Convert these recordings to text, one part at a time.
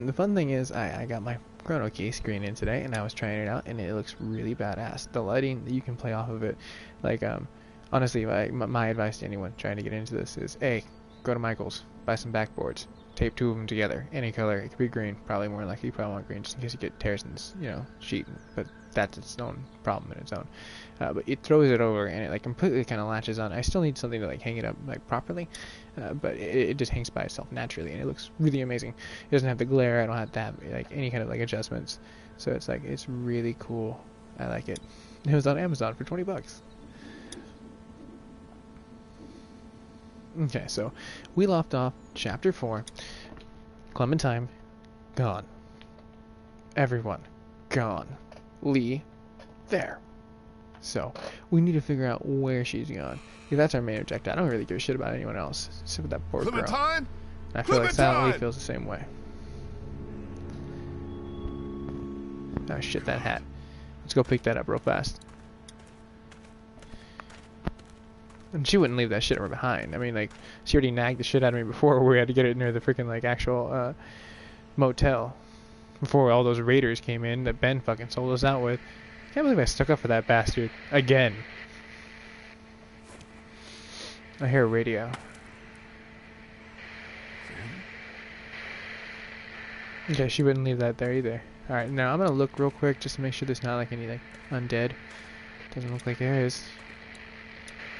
The fun thing is, I got my Chrono Key screen in today, and I was trying it out, and it looks really badass. The lighting, you can play off of it. Like, honestly, my advice to anyone trying to get into this is, A, go to Michael's, buy some backboards, tape 2 of them together, any color. It could be green, probably more likely you probably want green, just in case you get tears in this, sheet. But that's its own problem in its own. But it throws it over, and it like completely kind of latches on. I still need something to like hang it up like properly, but it just hangs by itself naturally, and it looks really amazing. It doesn't have the glare. I don't have to have like any kind of like adjustments, so it's really cool. I like it. It was on Amazon for $20. Okay, so we left off chapter 4. Clementine gone. Everyone gone. Lee there. So we need to figure out where she's gone. Yeah, that's our main objective. I don't really give a shit about anyone else except for that poor Clementine? girl. I feel like Silent Lee feels the same way. Oh shit, that hat. Let's go pick that up real fast. And she wouldn't leave that shit behind. I mean, like, she already nagged the shit out of me before where we had to get it near the freaking, like, actual motel. Before all those raiders came in that Ben fucking sold us out with. I can't believe I stuck up for that bastard. Again. I hear a radio. Okay, she wouldn't leave that there either. Alright, now I'm gonna look real quick just to make sure there's not, like, any, like, undead. Doesn't look like there is.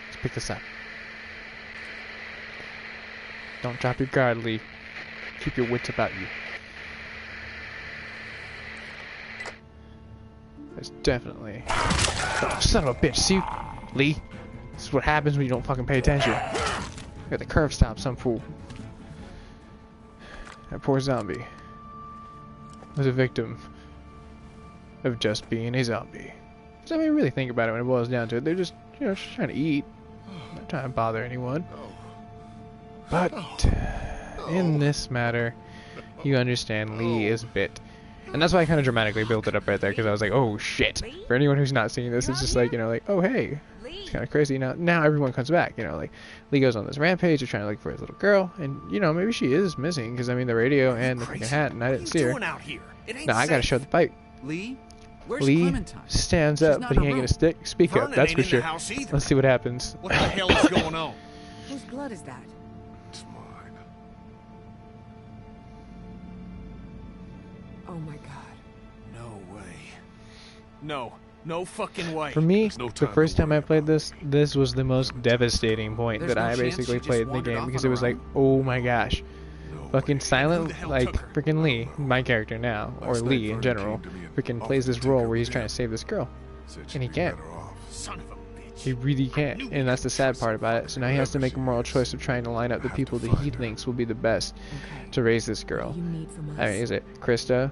Let's pick this up. Don't drop your guard, Lee. Keep your wits about you. There's definitely... Oh, son of a bitch, see? Lee? This is what happens when you don't fucking pay attention. Got the curve stop, some fool. That poor zombie was a victim of just being a zombie. So I mean, really think about it when it boils down to it. They're just, just trying to eat. Not trying to bother anyone. But in this matter, you understand Lee is bit. And that's why I kind of dramatically built it up right there, because I was like, oh shit. For anyone who's not seeing this, it's just like, like, oh hey. It's kind of crazy. Now everyone comes back, like, Lee goes on this rampage, they're trying to look for his little girl, and, maybe she is missing, because, I mean, the radio and the freaking hat, and I didn't see her. No, I gotta show the fight. Lee? Where's Lee Clementine? stands up, but he ain't gonna speak up, that's for sure. Let's see what happens. What the hell is going on? Whose blood is that? It's mine. Oh my god. No way. No fucking way. For me, No the first to time I worry played about. this was the most devastating point There's that no I chance basically she just played in the wandered game, off because on it was her like, own? oh my gosh. No Fucking way. Silent, Who the hell like, took her? freaking Lee, my character now, or Last night Lee in Vernon general, came to me and freaking offered plays to this take role her where he's with trying him. to save this girl. Said she'd And he be can't. better off. Son of a bitch. He really can't, and that's the sad part about it. So now he has to make a moral choice of trying to line up the people that he thinks will be the best Okay. to raise this girl. What do you need from us? I mean, is it Krista?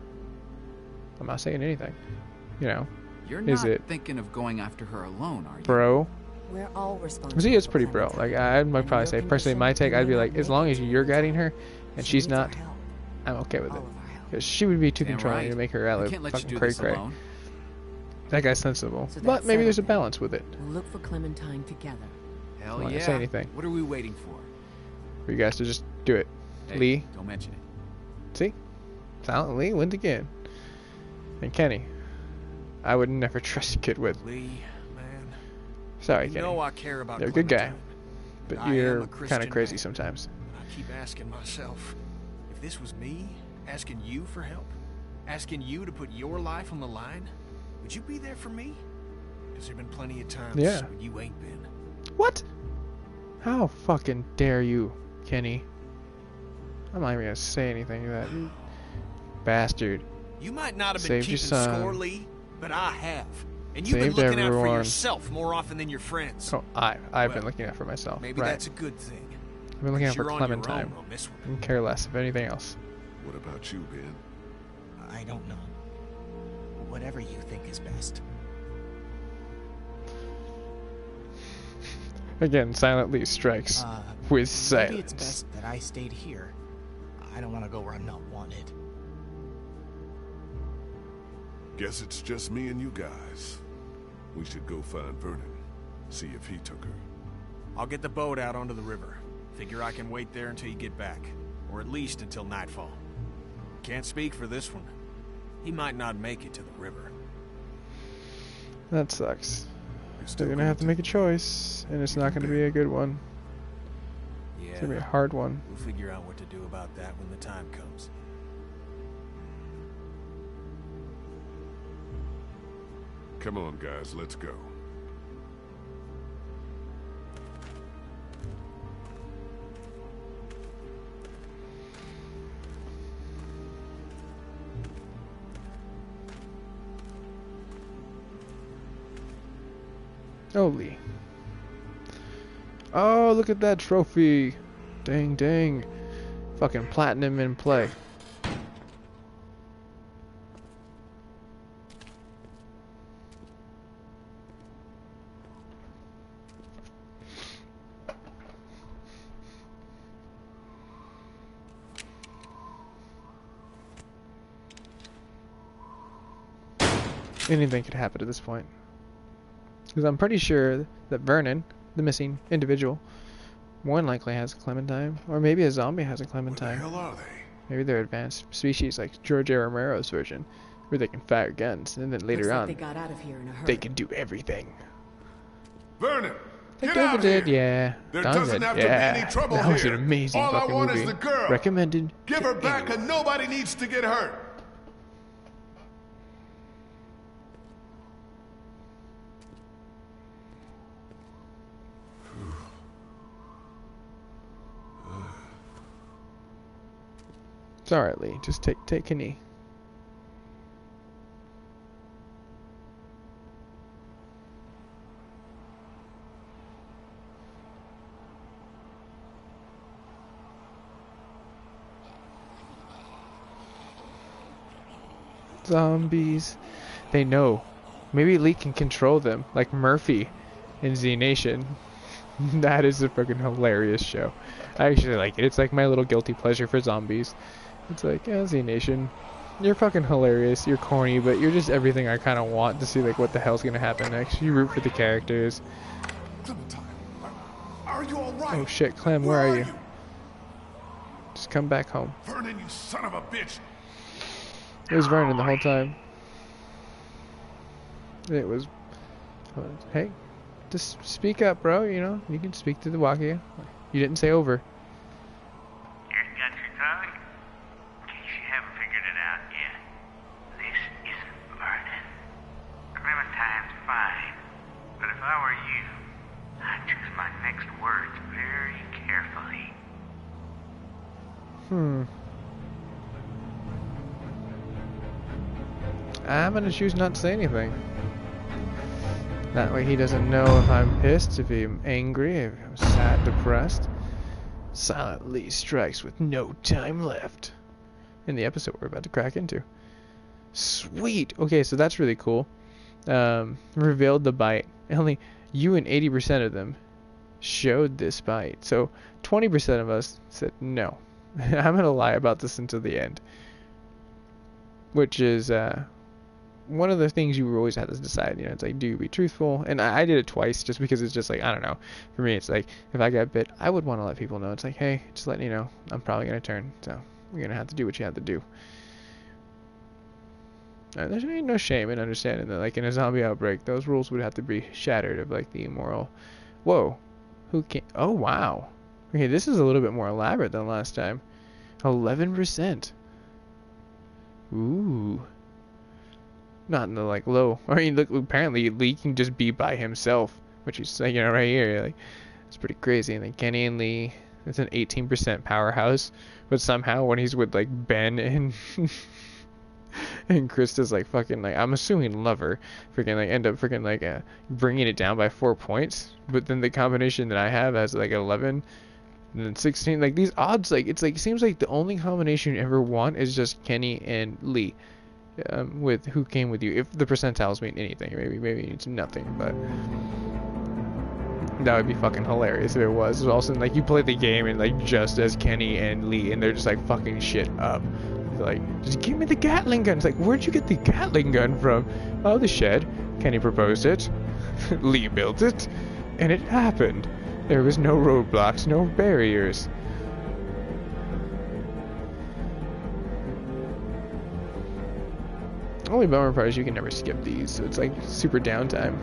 I'm not saying anything. You're is not it thinking of going after her alone, are you? bro? We're all responsible. See, it's for pretty bro. Clementine. Like, I'd And probably your say, personally, condition, my take, you I'd be may like, not as long make as it. you're guiding her, and She she's needs our not, help. I'm okay with All it. of our help. Because she would be too Damn controlling right. to make her I out can't let you fucking do cray this cray. alone. That guy's sensible. So But that's maybe there's a settled then. balance with it. We'll look for Clementine together. Hell I'm not yeah. gonna say anything. What are we waiting for? For you guys to just do it. Hey, Lee. Don't mention it. See? Silent Lee wins again. And Kenny. I would never trust a kid with. Lee, man. Sorry, You Kenny. know I care about You're a good guy. Clementine, But I am you're a kind Christian of crazy man. sometimes. I keep asking myself, if this was me, asking you for help, asking you to put your life on the line, would you be there for me? Because there have been plenty of times Yeah. when you ain't been. What? How fucking dare you, Kenny? I'm not even gonna say anything to that bastard. You might not have been Saved your keeping son. score, Lee, but I have. And you've been Saved looking out for everyone. yourself more often than your friends. Oh, I've been Well, looking out for myself. Maybe right. that's a good thing. I've been looking out for You're on your Clementine. own on this one. And care less of anything else. What about you, Ben? I don't know. Whatever you think is best. Again, Silent Lee strikes with Maybe it's silence. best that I stayed here. I don't want to go where I'm not wanted. Guess it's just me and you guys. We should go find Vernon. See if he took her. I'll get the boat out onto the river. Figure I can wait there until you get back. Or at least until nightfall. Can't speak for this one. He might not make it to the river. That sucks. It's They're gonna have to make a choice, and it's not gonna be a good one. Yeah, It's gonna be a hard one. we'll figure out what to do about that when the time comes. Come on, guys, let's go. Oh, Lee. Oh, look at that trophy. Dang, dang. Fucking platinum in play. Anything could happen at this point. Because I'm pretty sure that Vernon, the missing individual, more than likely has a Clementine. Or maybe a zombie has a Where the Clementine. hell are they? Maybe they're advanced species like George A. Romero's version, where they can fire guns, and then later Looks like on, they got out of here in a hurry. they can do everything. Vernon! Like Get out David did, here! yeah. There Don doesn't did, have to be yeah. any trouble That was an here. amazing All I fucking want movie. is the girl. Recommended. Give to her back anyone. and nobody needs to get hurt. It's alright, Lee. Just take a knee. Zombies. They know. Maybe Lee can control them, like Murphy in Z Nation. That is a fucking hilarious show. I actually like it. It's like my little guilty pleasure for zombies. It's like, yeah, Z Nation, you're fucking hilarious. You're corny, but you're just everything I kind of want to see. Like, what the hell's gonna happen next? You root for the characters. Clementine, are you all right? Oh shit, Clem, where are you? Just come back home. Vernon, you son of a bitch! It was Vernon the whole time. It was. Hey, just speak up, bro. You know, you can speak to the walkie. You didn't say over. Got your tongue? In case you haven't figured it out yet, this isn't Vernon. Clementine's fine, but if I were you, I'd choose my next words very carefully. I'm gonna choose not to say anything. That way he doesn't know if I'm pissed, if I'm angry, if I'm sad, depressed. Silent Lee strikes with no time left. In the episode we're about to crack into. Sweet! Okay, so that's really cool. Revealed the bite. Only you and 80% of them showed this bite. So 20% of us said no. I'm gonna lie about this until the end. Which is, one of the things you always have to decide, you know, it's like, do you be truthful? And I did it twice just because it's just like, I don't know. For me, it's like, if I got bit, I would want to let people know. It's like, hey, just letting you know, I'm probably going to turn. So, you're going to have to do what you have to do. There's ain't no shame in understanding that, like, in a zombie outbreak, those rules would have to be shattered of, like, the immoral. Whoa. Who can... Oh, wow. Okay, this is a little bit more elaborate than last time. 11%. Ooh. Not in the like low. I mean, look, apparently Lee can just be by himself, which is, you know, right here. Like, it's pretty crazy. And then Kenny and Lee, it's an 18% powerhouse, but somehow when he's with like Ben and and Krista's like fucking like, I'm assuming lover, freaking like end up freaking like bringing it down by 4 points. But then the combination that I have has like 11. And then 16. Like these odds, like it's like it seems like the only combination you ever want is just Kenny and Lee. With who came with you, if the percentiles mean anything. Maybe it's nothing, but that would be fucking hilarious if it was. All of a sudden, like, you play the game and like just as Kenny and Lee, and they're just like fucking shit up. They're like, just give me the Gatling gun. It's like, where'd you get the Gatling gun from? Oh, the shed. Kenny proposed it. Lee built it, and it happened. There was no roadblocks, no barriers. The only bummer part is you can never skip these, so it's like super downtime.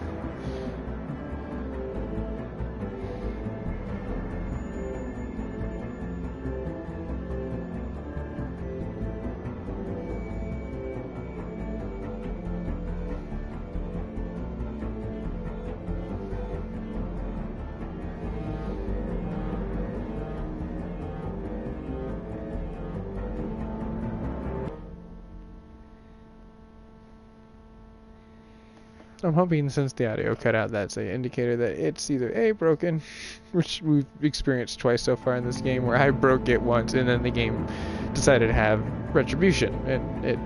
I'm hoping since the audio cut out, that's an indicator that it's either A, broken, which we've experienced twice so far in this game, where I broke it once and then the game decided to have retribution and it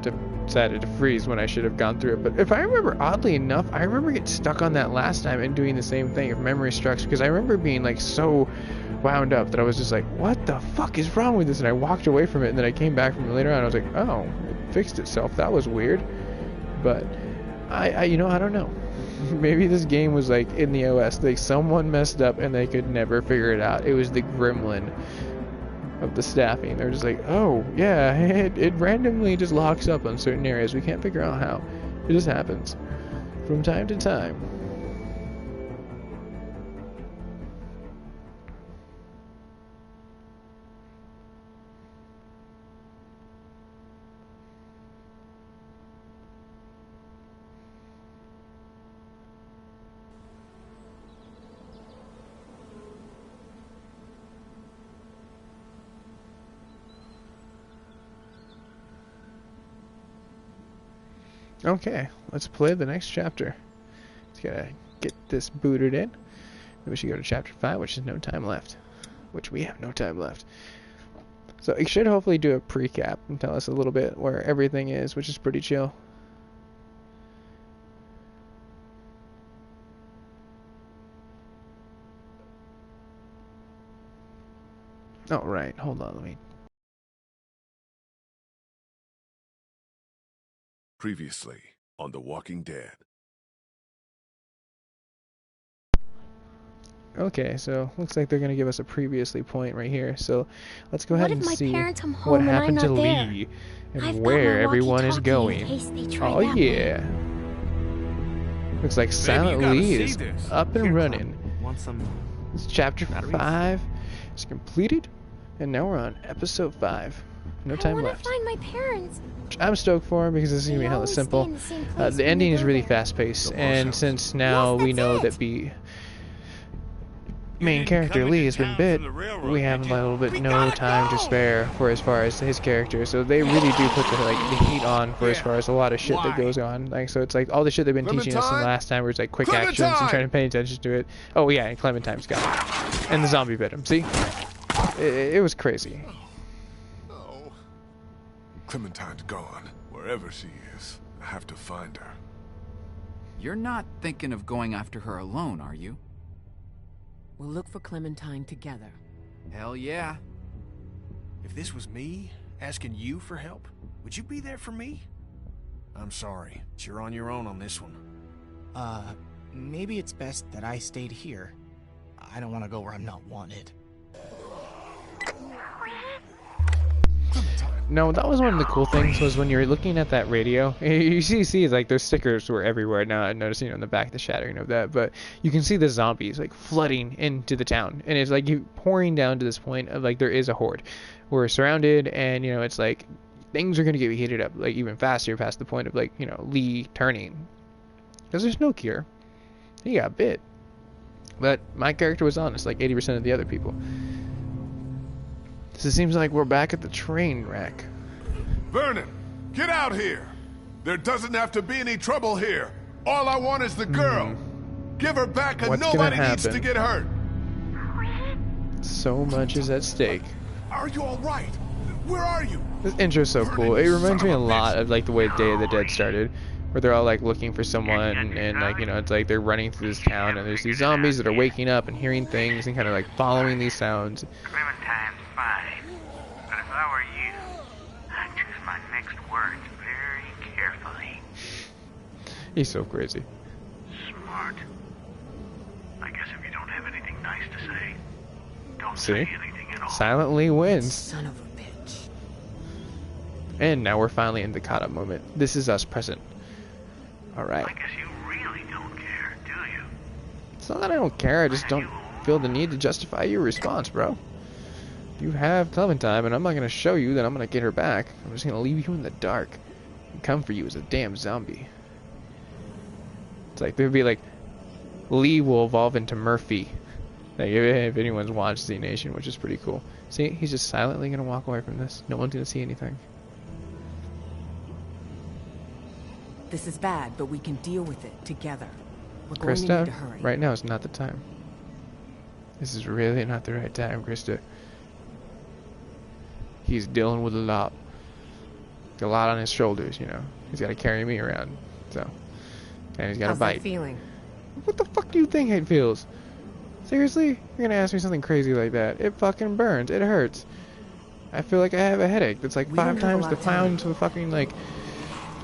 decided to freeze when I should have gone through it. But if I remember, oddly enough, I remember getting stuck on that last time and doing the same thing if memory strikes, because I remember being like so wound up that I was just like, what the fuck is wrong with this? And I walked away from it, and then I came back from it later on and I was like, oh, it fixed itself. That was weird. But I you know, I don't know. Maybe this game was like in the OS, like someone messed up and they could never figure it out. It was the gremlin of the staffing. They're just like, oh yeah, it randomly just locks up on certain areas. We can't figure out how. It just happens from time to time. Okay, let's play the next chapter. Just gotta get this booted in. We should go to chapter 5, which is no time left. Which we have no time left. So it should hopefully do a pre-cap and tell us a little bit where everything is, which is pretty chill. Oh, right. Hold on, let me... Previously on The Walking Dead. Okay, so looks like they're gonna give us a previously point right here. So let's go ahead What and if my see parents come home what and I'm happened to not there? Lee and I've got where my everyone is walkie-talkie in going. case they try Oh that yeah. Looks like Silent Lee is up and running. Want some It's chapter batteries? 5 is completed, and now we're on episode 5. No time I want left. to find my parents. Which I'm stoked for because this is gonna be They hella always simple. stay in the same place The when ending we is go really there. fast paced, The and boss since now Yes, we that's know it. that main character Lee has been bit, we have a little bit no time to spare for as far as his character. So they really do put the heat on for as far as a lot of shit that goes on. Like, so it's like all the shit they've been teaching us in the last time, where it's like quick actions and trying to pay attention to it. Oh yeah, and Clementine's got it, and the zombie bit him. See, it was crazy. Oh. Clementine's gone. Wherever she is, I have to find her. You're not thinking of going after her alone, are you? We'll look for Clementine together. Hell yeah. If this was me asking you for help, would you be there for me? I'm sorry, but you're on your own on this one. Maybe it's best that I stayed here. I don't want to go where I'm not wanted. No, that was one of the cool things, was when you're looking at that radio, you see like those stickers were everywhere. Now I'm noticing on the back the shattering of that, but you can see the zombies like flooding into the town, and it's like you pouring down to this point of like there is a horde. We're surrounded, and you know it's like things are gonna get heated up like even faster past the point of like, you know, Lee turning, because there's no cure. He got bit, but my character was honest like 80% of the other people. So it seems like we're back at the train wreck. Vernon, get out here! There doesn't have to be any trouble here. All I want is the girl. Give her back and What's gonna nobody needs to happen? get hurt. So much is at stake. Are you all right? Where are you? This intro's so cool. It reminds me a lot of like the way Day of the Dead started, where they're all like looking for someone, and like, you know, it's like they're running through this town, and there's these zombies that are waking up and hearing things and kind of like following these sounds. Clementine's fine. But if I were you, I'd choose my next words very carefully. He's so crazy. Smart. I guess if you don't have anything nice to say, don't See? say anything at all. Silent Lee wins. Son of a bitch. And now we're finally in the caught up moment. This is us present. Alright. I guess you really don't care, do you? It's not that I don't care, I just don't feel the need to justify your response, bro. You have Clementine, and I'm not going to show you that I'm going to get her back. I'm just going to leave you in the dark and come for you as a damn zombie. It's like, they'd be like, Lee will evolve into Murphy. Like, if anyone's watched Z Nation, which is pretty cool. See, he's just silently going to walk away from this. No one's going to see anything. This is bad, but we can deal with it together. We're going to need to Krista, hurry. right now is not the time. This is really not the right time, Krista. He's dealing with a lot on his shoulders, you know. He's got to carry me around, so. And he's got to How's that bite. feeling? What the fuck do you think it feels? Seriously? You're gonna ask me something crazy like that? It fucking burns. It hurts. I feel like I have a headache that's like We don't 5 have a times lot the of time. pound to the fucking, like,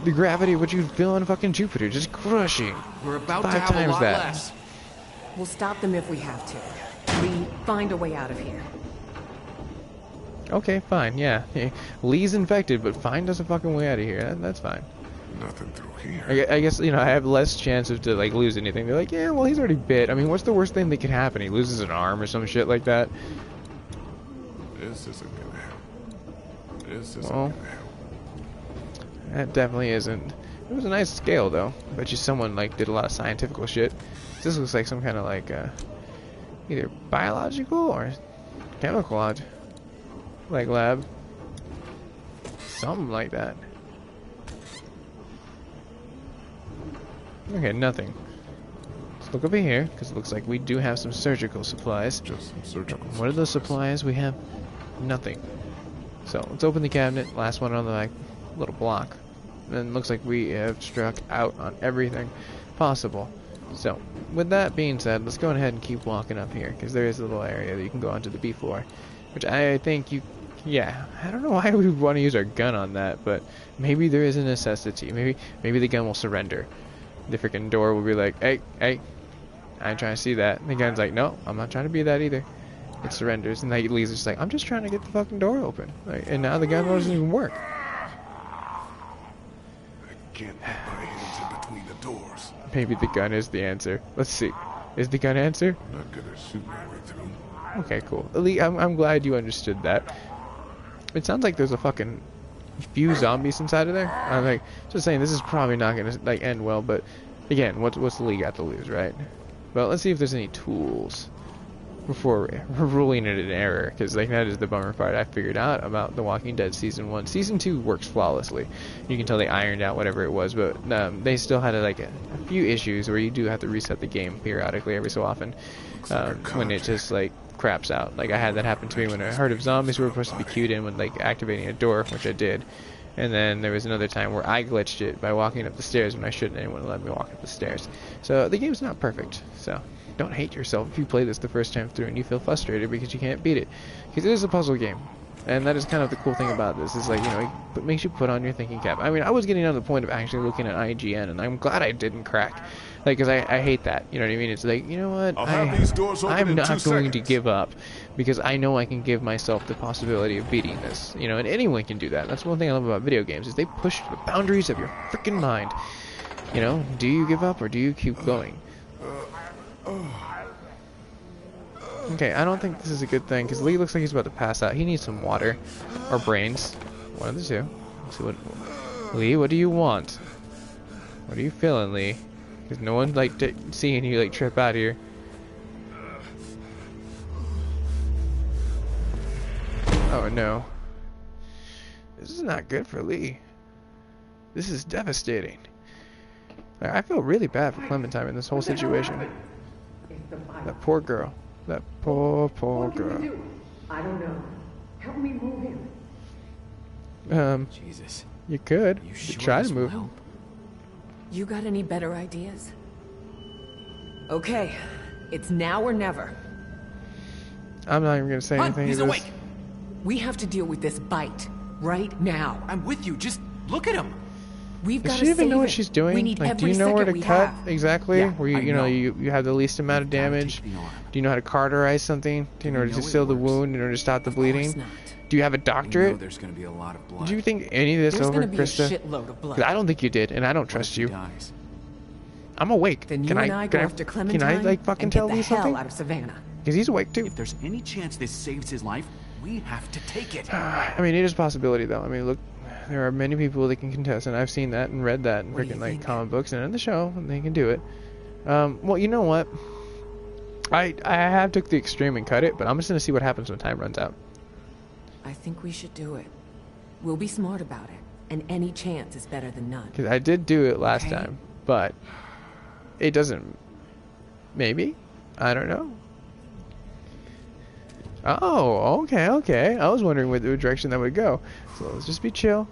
the gravity of what you'd feel on fucking Jupiter. Just crushing. We're about 5 to have a times lot that. less. We'll stop them if we have to. Lee, find a way out of here. Okay, fine, yeah. Lee's infected, but find us a fucking way out of here. That's fine. Nothing through here. I guess, you know, I have less chance of to, like, lose anything. They're like, yeah, well, he's already bit. I mean, what's the worst thing that could happen? He loses an arm or some shit like that. This isn't gonna help. This isn't Well. gonna help. That definitely isn't. It was a nice scale, though. Bet you someone, like, did a lot of scientific shit. This looks like some kind of, like, either biological or chemical like lab. Something like that. Okay, nothing. Let's look over here, because it looks like we do have some surgical supplies. Just some surgical. What are those supplies? We have nothing. So, let's open the cabinet. Last one on the, like, little block. And it looks like we have struck out on everything possible. So, with that being said, let's go ahead and keep walking up here, because there is a little area that you can go onto the B4. Which I think you... Yeah, I don't know why we would want to use our gun on that, but maybe there is a necessity. Maybe the gun will surrender. The freaking door will be like, hey, I ain't trying to see that. And the gun's like, no, I'm not trying to be that either. It surrenders, and like Lee's just like, I'm just trying to get the fucking door open. Like, and now the gun doesn't even work. I can't put my hands in between the doors. Maybe the gun is the answer. Let's see. Is the gun answer? I'm not gonna shoot my way through. Okay, cool. Lee, I'm glad you understood that. It sounds like there's a fucking few zombies inside of there. I'm like, just saying, this is probably not gonna like end well. But again, what's the Lee got to lose, right? Well, let's see if there's any tools before we're ruling it an error, because like that is the bummer part I figured out about The Walking Dead Season 1. Season 2 works flawlessly. You can tell they ironed out whatever it was, but they still had like a few issues where you do have to reset the game periodically every so often when it just like craps out. Like I had that happen to me when a herd of zombies were supposed to be queued in with like activating a door, which I did. And then there was another time where I glitched it by walking up the stairs when I shouldn't. Anyone would let me walk up the stairs. So the game's not perfect. So don't hate yourself if you play this the first time through and you feel frustrated because you can't beat it. Because it is a puzzle game. And that is kind of the cool thing about this, is like, you know, it makes you put on your thinking cap. I mean, I was getting on the point of actually looking at IGN, and I'm glad I didn't crack. Like, because I hate that, you know what I mean? It's like, you know what, I'll have these doors open I'm in not 2 going to seconds. give up, because I know I can give myself the possibility of beating this, you know, and anyone can do that. That's one thing I love about video games, is they push the boundaries of your freaking mind. You know, do you give up, or do you keep going? Okay, I don't think this is a good thing, because Lee looks like he's about to pass out. He needs some water. Or brains. One of the two. Let's see what... Lee, what do you want? What are you feeling, Lee? Because no one's, like, seeing you, like, trip out here. Oh, no. This is not good for Lee. This is devastating. Like, I feel really bad for Clementine in this whole situation. That poor girl. That poor girl. I don't know. Help me move him. Jesus. You could. You You sure try this to will move. help? You got any better ideas? Okay, it's now or never. I'm not even gonna say Hun, anything he's to this. awake. We have to deal with this bite right now. I'm with you. Just look at him. We've Does got she to even save know what it. she's doing? We need Like, do every you know where to second we cut have. exactly? Yeah, where you, I you know, know. you have the least amount of Gotta damage? take the arm. Do you know how to cauterize something in order to know it seal the works? wound, in order to stop the Of course bleeding? not. Do you have a I know doctorate? there's gonna be a lot of blood. Do you think any of this There's over, gonna be a Krista? shitload of 'Cause blood. I don't think you did, and I don't What if trust he you. dies? I'm awake. Then you Can and I go can after can Clementine I like fucking and tell get Lee the hell something? out of Savannah. Because he's awake too. If there's any chance this saves his life, we have to take it. I mean, it is a possibility, though. I mean, look, there are many people that can contest, and I've seen that and read that in What do you freaking like think? comic books and in the show, and they can do it. Well, you know what? I have took the extreme and cut it, but I'm just gonna see what happens when time runs out. I think we should do it. We'll be smart about it, and any chance is better than none. Because I did do it last Okay. time, but it doesn't. Maybe? I don't know. Oh, okay. I was wondering what direction that would go. So let's just be chill.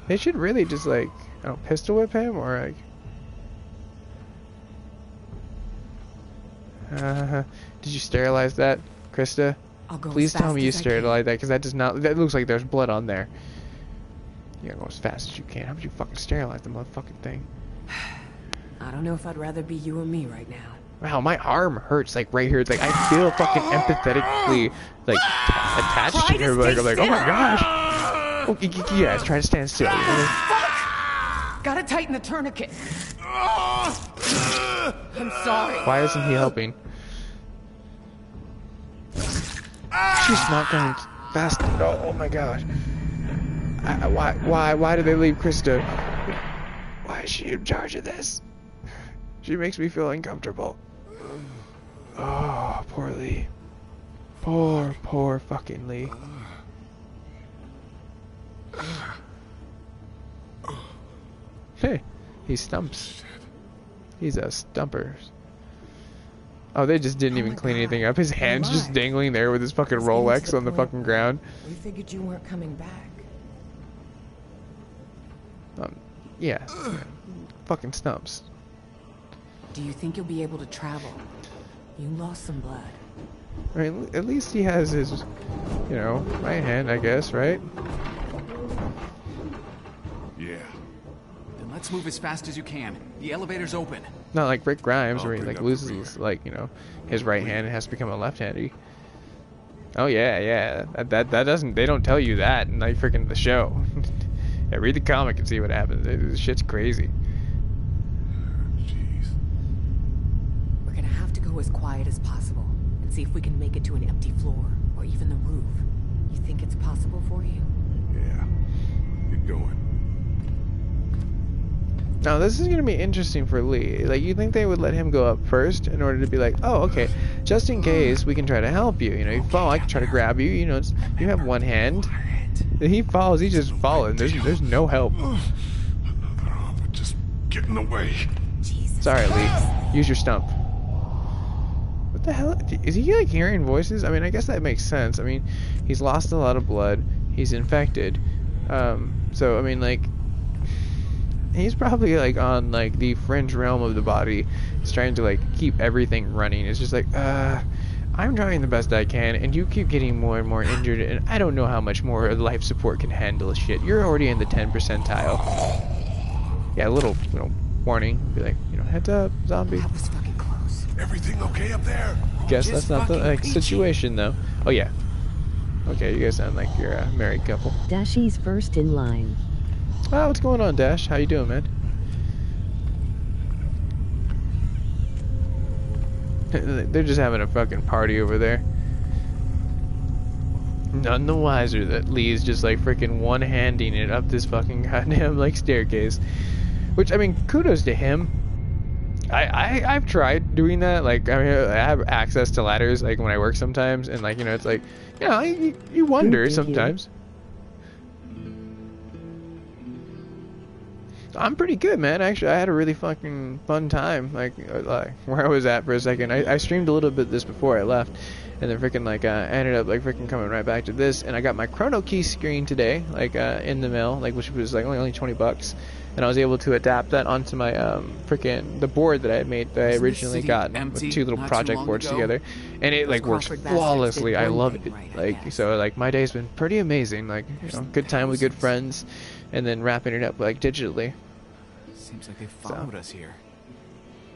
They should really just like, I don't know, pistol whip him or like. Did you sterilize that, Krista? I'll go Please as tell fast me you as I can. sterilized that, because that does not. That looks like there's blood on there. You gotta go as fast as you can. How would you fucking sterilize the motherfucking thing? I don't know if I'd rather be you or me right now. Wow, my arm hurts like right here. It's like I feel fucking empathetically like attached Try to to her. Like stay I'm like, oh my still. gosh. Oh, yeah, try to stand still. You know? Gotta tighten the tourniquet. I'm sorry. Why isn't he helping? She's not going fast. Oh my gosh. Why did they leave Krista? Why is she in charge of this? She makes me feel uncomfortable. Oh, poor Lee. Poor fucking Lee. Hey, he stumps. He's a stumper. Oh, they just didn't even my clean God. anything up. His hand's just alive. dangling there with his fucking It's getting to Rolex the on the point fucking ground. We figured you weren't coming back. Yeah. Fucking stumps. Do you think you'll be able to travel? You lost some blood. I mean, at least he has his, you know, right hand, I guess, right? Yeah. Then let's move as fast as you can. The elevator's open. Not like Rick Grimes, I'll where he bring like up the loses, his, like, you know, his right hand and has to become a left-handy. Oh yeah. That doesn't. They don't tell you that in like freaking the show. Yeah, read the comic and see what happens. This shit's crazy. Jeez. We're gonna have to go as quiet as possible and see if we can make it to an empty floor or even the roof. You think it's possible for you? Yeah. Get going. Now this is gonna be interesting for Lee. Like, you think they would let him go up first in order to be like, oh, okay, just in case we can try to help you. You know, you fall, I can try to grab you. You know, you have one hand. If he falls, he's just falling. There's no help. But just get in the way. Jesus. Sorry, Lee. Use your stump. What the hell? Is he like hearing voices? I mean, I guess that makes sense. I mean, he's lost a lot of blood. He's infected. So I mean, like, he's probably like on like the fringe realm of the body. He's trying to like keep everything running. It's just like, I'm trying the best I can, and you keep getting more and more injured, and I don't know how much more life support can handle shit. You're already in the 10 percentile. Yeah, a little, you know, warning. Be like, you know, heads up, zombie. That was fucking close. Everything okay up there? Guess Just that's not the fucking like peachy. situation though. Oh yeah. Okay, you guys sound like you're a married couple. Dashi's first in line. Oh, what's going on, Dash? How you doing, man? They're just having a fucking party over there. None the wiser that Lee's just like freaking one-handing it up this fucking goddamn like staircase. Which, I mean, kudos to him. I've tried doing that. Like, I mean, I have access to ladders like when I work sometimes, and like, you know, it's like, you know, you wonder Good for you. sometimes. I'm pretty good, man. Actually, I had a really fucking fun time. Like where I was at for a second. I streamed a little bit this before I left, and then freaking like I ended up like freaking coming right back to this. And I got my Chrono Key screen today, like in the mail, like which was like only $20, and I was able to adapt that onto my freaking the board that I had made that I Wasn't this originally city got with empty 2 little not too project long boards ago? together, and it like works Crawford bastards flawlessly. did I one love thing it. right, I Like guess. so, like my day's been pretty amazing. Like, you know, good time with good friends, and then wrapping it up like digitally. Seems like they followed us here.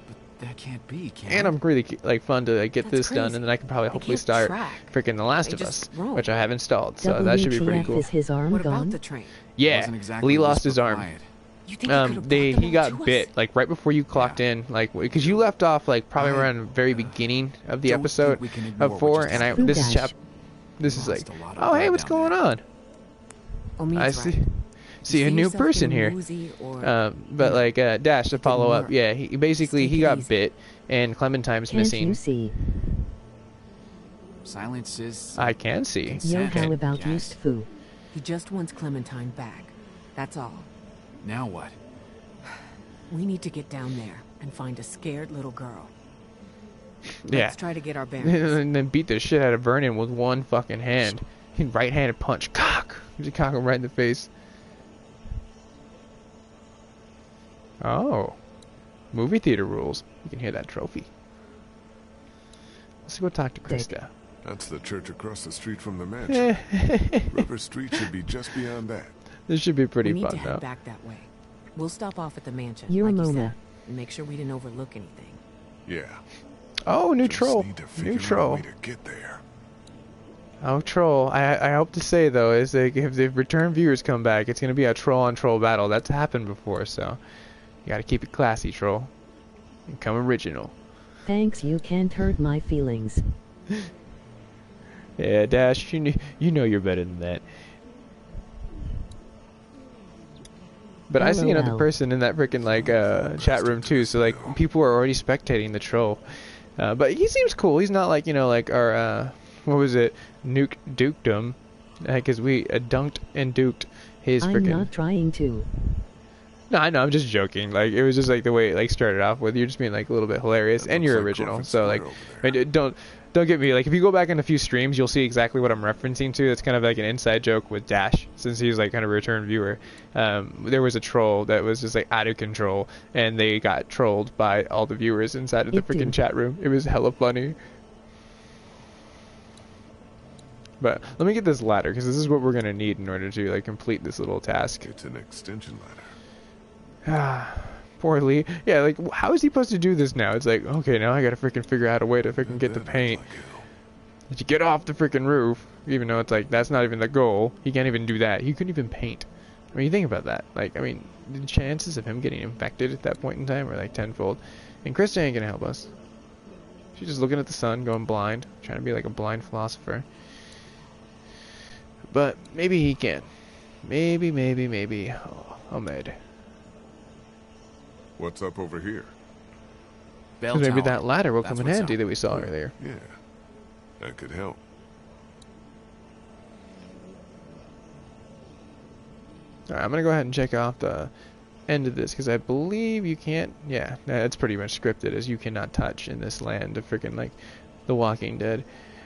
But That can't be, can And it? I'm really like fun to like, get That's this done, crazy. and then I can probably They hopefully can't start track. freaking The Last They of Us, just roam. which I have installed. So that should be pretty WTF, cool. is his arm What about gone? the train? Yeah, Wasn't exactly Lee lost his whisper arm. quiet. You think you could've He brought them all got to bit us? like right before you clocked in, like because you left off like probably around the very beginning of the don't episode think we can ignore of what 4, just and I happened. this is Dash. this is like, Lost a lot of oh hey, blood what's down going there. on? Omid's I right. see You see a new yourself person being here. woozy or, But like Dash to follow up, work. yeah, he basically Just he take it got easy. bit, and Clementine's Can't missing. you see? Silence is... I can see. Yo, consent, how I about guess. used foo? He just wants Clementine back. That's all. Now what? We need to get down there and find a scared little girl. Yeah. Let's try to get our bearings. And then beat the shit out of Vernon with one fucking hand. Right-handed punch. Cock! Just cock him right in the face. Oh. Movie theater rules. You can hear that trophy. Let's go talk to Krista. That's the church across the street from the mansion. River Street should be just beyond that. This should be pretty we need fun, to though. head back that way. We'll stop off at the mansion, You're like a you Mona. said, and make sure we didn't overlook anything. Yeah. Oh, new Just troll. need to figure New out a troll. way to get there. Oh, troll. I hope to say, though, is that if the return viewers come back, it's going to be a troll-on-troll battle. That's happened before, so you got to keep it classy, troll. And come original. Thanks, you can't hurt my feelings. Yeah, Dash, you know you're better than that. But I see another LOL. person in that freaking like chat room too, so like people are already spectating the troll. But he seems cool. He's not like like our what was it, Nuke Dukedom, because we dunked and duked his I'm freaking. not trying to. No, I know. I'm just joking. Like it was just like the way it like started off with. You're just being like a little bit hilarious, That and looks you're like original. Crawford So like, Square over I mean, don't get me like if you go back in a few streams, you'll see exactly what I'm referencing to. It's kind of like an inside joke with Dash, since he's like kind of a return viewer. There was a troll that was just like out of control, and they got trolled by all the viewers inside of the It freaking did. chat room. It was hella funny. But let me get this ladder because this is what we're gonna need in order to like complete this little task. It's an extension ladder. Ah, poor Lee. Yeah, like, how is he supposed to do this now? It's like, okay, now I gotta freaking figure out a way to freaking get the That looks paint. like hell. To get off the freaking roof, even though it's like, that's not even the goal. He can't even do that. He couldn't even paint. I mean, you think about that. Like, I mean, the chances of him getting infected at that point in time are like tenfold. And Krista ain't gonna help us. She's just looking at the sun, going blind, trying to be like a blind philosopher. But maybe he can. Maybe. Oh, Ahmed. What's up over here? Bell Maybe tower. that ladder will That's come in what's handy up. that we saw earlier. Yeah. That could help. Alright, I'm gonna go ahead and check off the end of this because I believe you can't. Yeah, it's pretty much scripted as you cannot touch in this land of freaking like The Walking Dead.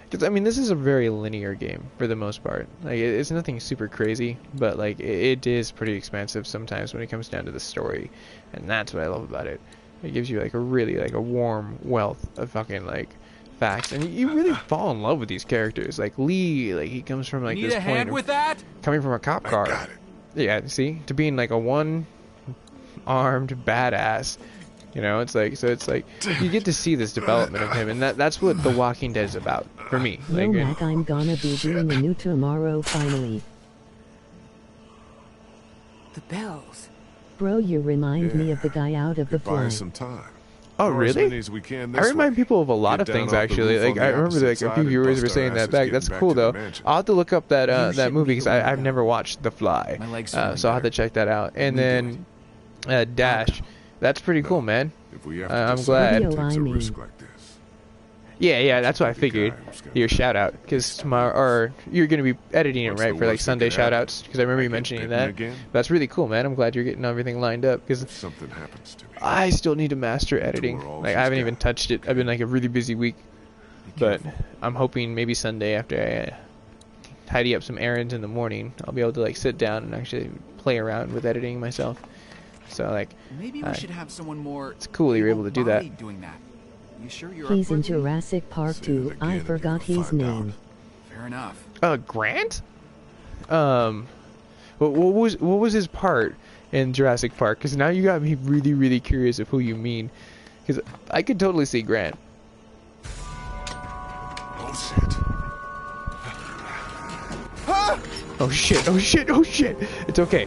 Because I mean, this is a very linear game for the most part. Like it's nothing super crazy, but like it is pretty expansive sometimes when it comes down to the story, and that's what I love about it. It gives you like a really like a warm wealth of fucking like facts, and you really fall in love with these characters. Like Lee, like he comes from like Need this a point hand of with that? coming from a cop car. I got it. Yeah, see, to being like a one-armed badass, you know, it's like you get to see this development of him, and that's what The Walking Dead is about for me. Yo, Like, Mac, I'm gonna be doing a new tomorrow finally. The bells. Bro, you remind me Yeah. of the guy out of the Could buy floor. us some time. oh Or as really? many as we can I this remind way. people of a lot Get of down things off the actually. roof Like on I the remember opposite like a side few and viewers bust were our saying that asses back. getting That's back cool to the though. mansion. I'll have to look up that You that shouldn't movie be because going I've down. never watched The Fly. My legs So feeling I'll have to better. check that out. And We do then Dash. That's pretty cool, man. If we have to I'm decide glad. who Video takes I a mean. risk like this. Yeah, that's what I Be figured. kind, it's gonna Your be- shout out, because tomorrow, or you're gonna be editing it What's right the for like worst that Sunday could shout happen? outs, because I remember I you get mentioning bitten that. again? That's really cool, man. I'm glad you're getting everything lined up, because If something happens to me. I still need to master editing. all Like she's I haven't got. even touched it. I've been like a really busy week, Be but careful. I'm hoping maybe Sunday after I tidy up some errands in the morning, I'll be able to like sit down and actually play around with editing myself. So like, Maybe we should have someone more. it's cool you're able to do that. able-bodied doing that. You sure you're He's up for in it, Lee? Jurassic Park Say it 2. again I and forgot you'll his find name. Fair enough. Grant? What was his part in Jurassic Park? Because now you got me really curious of who you mean. Because I could totally see Grant. Oh shit. Oh shit, oh shit, oh shit. It's okay.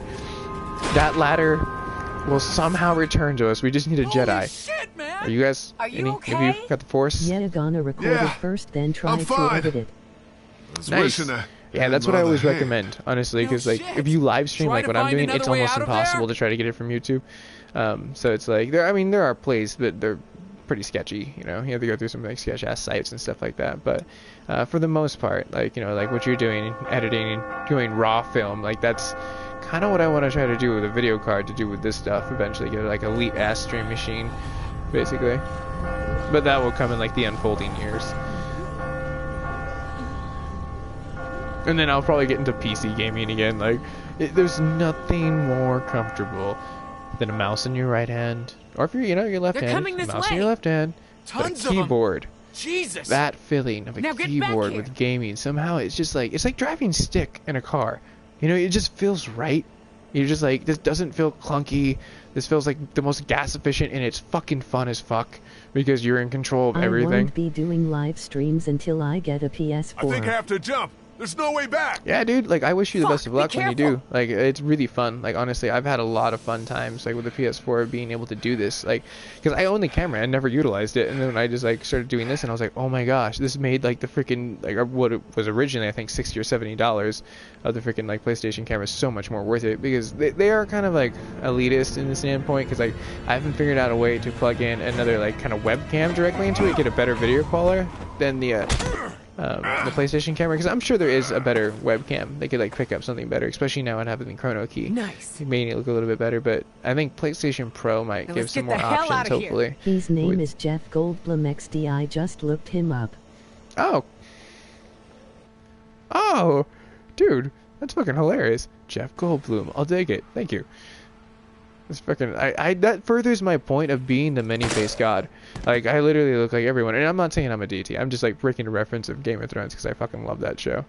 That ladder will somehow return to us. We just need a Jedi. Shit, man! Are you guys... Are you Have okay? you got the Force? Yeah, gonna record Yeah, it first, then try I'm to fine. edit it. I was Nice. wishing I Yeah, had that's what I always another hand. recommend, honestly, No because like shit. if you live stream Try like to what I'm find doing, another it's way almost out of impossible there. to try to get it from YouTube. So it's like there are plays, but they're pretty sketchy. You know, you have to go through some like sketch ass sites and stuff like that. But for the most part, like like what you're doing, editing and doing raw film, like that's kind of what I want to try to do with a video card to do with this stuff. Eventually, get like elite ass stream machine, basically. But that will come in like the unfolding years. And then I'll probably get into PC gaming again. Like, there's nothing more comfortable than a mouse in your right hand, or if you're, your left They're hand, coming this mouse in way. your left hand, but Tons a of 'em. keyboard. Jesus. That feeling of a Now get back keyboard here. with gaming, somehow it's just like, it's like driving stick in a car. It just feels right. You're just like, this doesn't feel clunky. This feels like the most gas efficient, and it's fucking fun as fuck because you're in control of I everything. won't be doing live streams until I get a PS4. I think I have to jump. There's no way back. Yeah, dude, like, I wish you the Fuck, best of be luck when you do. careful. Like, it's really fun. Like, honestly, I've had a lot of fun times, like, with the PS4 being able to do this. Like, because I own the camera, I never utilized it. And then I just, like, started doing this, and I was like, oh my gosh, this made, like, the freaking, like, what it was originally, I think, $60 or $70 of the freaking, like, PlayStation camera so much more worth it. Because they are kind of, like, elitist in the standpoint, because, like, I haven't figured out a way to plug in another, like, kind of webcam directly into it, get a better video caller than the PlayStation camera, because I'm sure there is a better webcam. They could like pick up something better, especially now it having the Chrono Key. Nice. Making it look a little bit better, but I think PlayStation Pro might Now give let's some get more the hell options, outta here. hopefully. His name With- is Jeff Goldblum XD. I just looked him up. Oh, dude, that's fucking hilarious. Jeff Goldblum, I'll take it. Thank you. It's fucking, that furthers my point of being the many-faced god. Like, I literally look like everyone, and I'm not saying I'm a DT. I'm just like breaking a reference of Game of Thrones because I fucking love that show.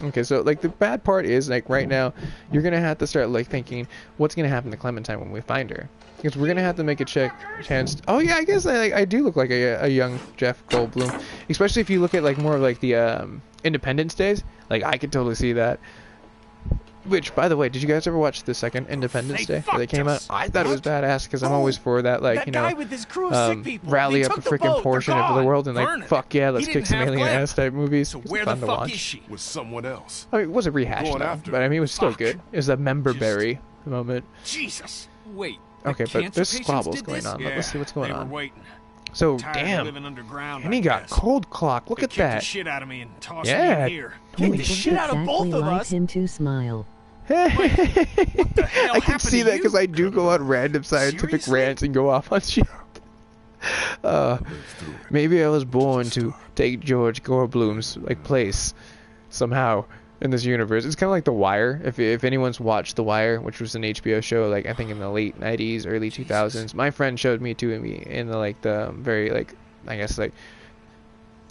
Okay, so like the bad part is like right now you're gonna have to start like thinking what's gonna happen to Clementine when we find her, because we're gonna have to make a chance. Oh yeah, I guess I do look like a young Jeff Goldblum, especially if you look at like more of like the Independence Days. Like I could totally see that. Which, by the way, did you guys ever watch the second Independence They Day that fucked came out? us. I thought it was What? badass because I'm Who? always for that, like, That guy with his crew of sick people. rally They up a took the freaking boat. They're portion of the gone. world and like, Burn it. fuck yeah, let's He kick didn't some have alien Glenn. ass type movies. So It's where the fun to fuck watch. is she? With someone else. I mean, it wasn't rehashed Going though, after but I mean, it was still Fuck. good. It was a member Just- berry moment. Jesus. Wait. Okay, the but cancer there's patients squabbles did going this? on. Yeah, Let's see what's going they were on. waiting. So, Tired of damn. living underground, And he I got guess. cold clock. Look They at kicked the that. shit out of me and tossed Yeah. me in here. He Kicked the shit out of exactly both of like us. him to smile. hell I can happened see to that because you? I do go on random scientific Seriously? rants and go off on shit. Maybe I was born to take George Goldblum's like place somehow in this universe. It's kind of like The Wire. If anyone's watched The Wire, which was an HBO show, like I think in the late 90s, early 2000s. My friend showed me to me in the like the very like I guess like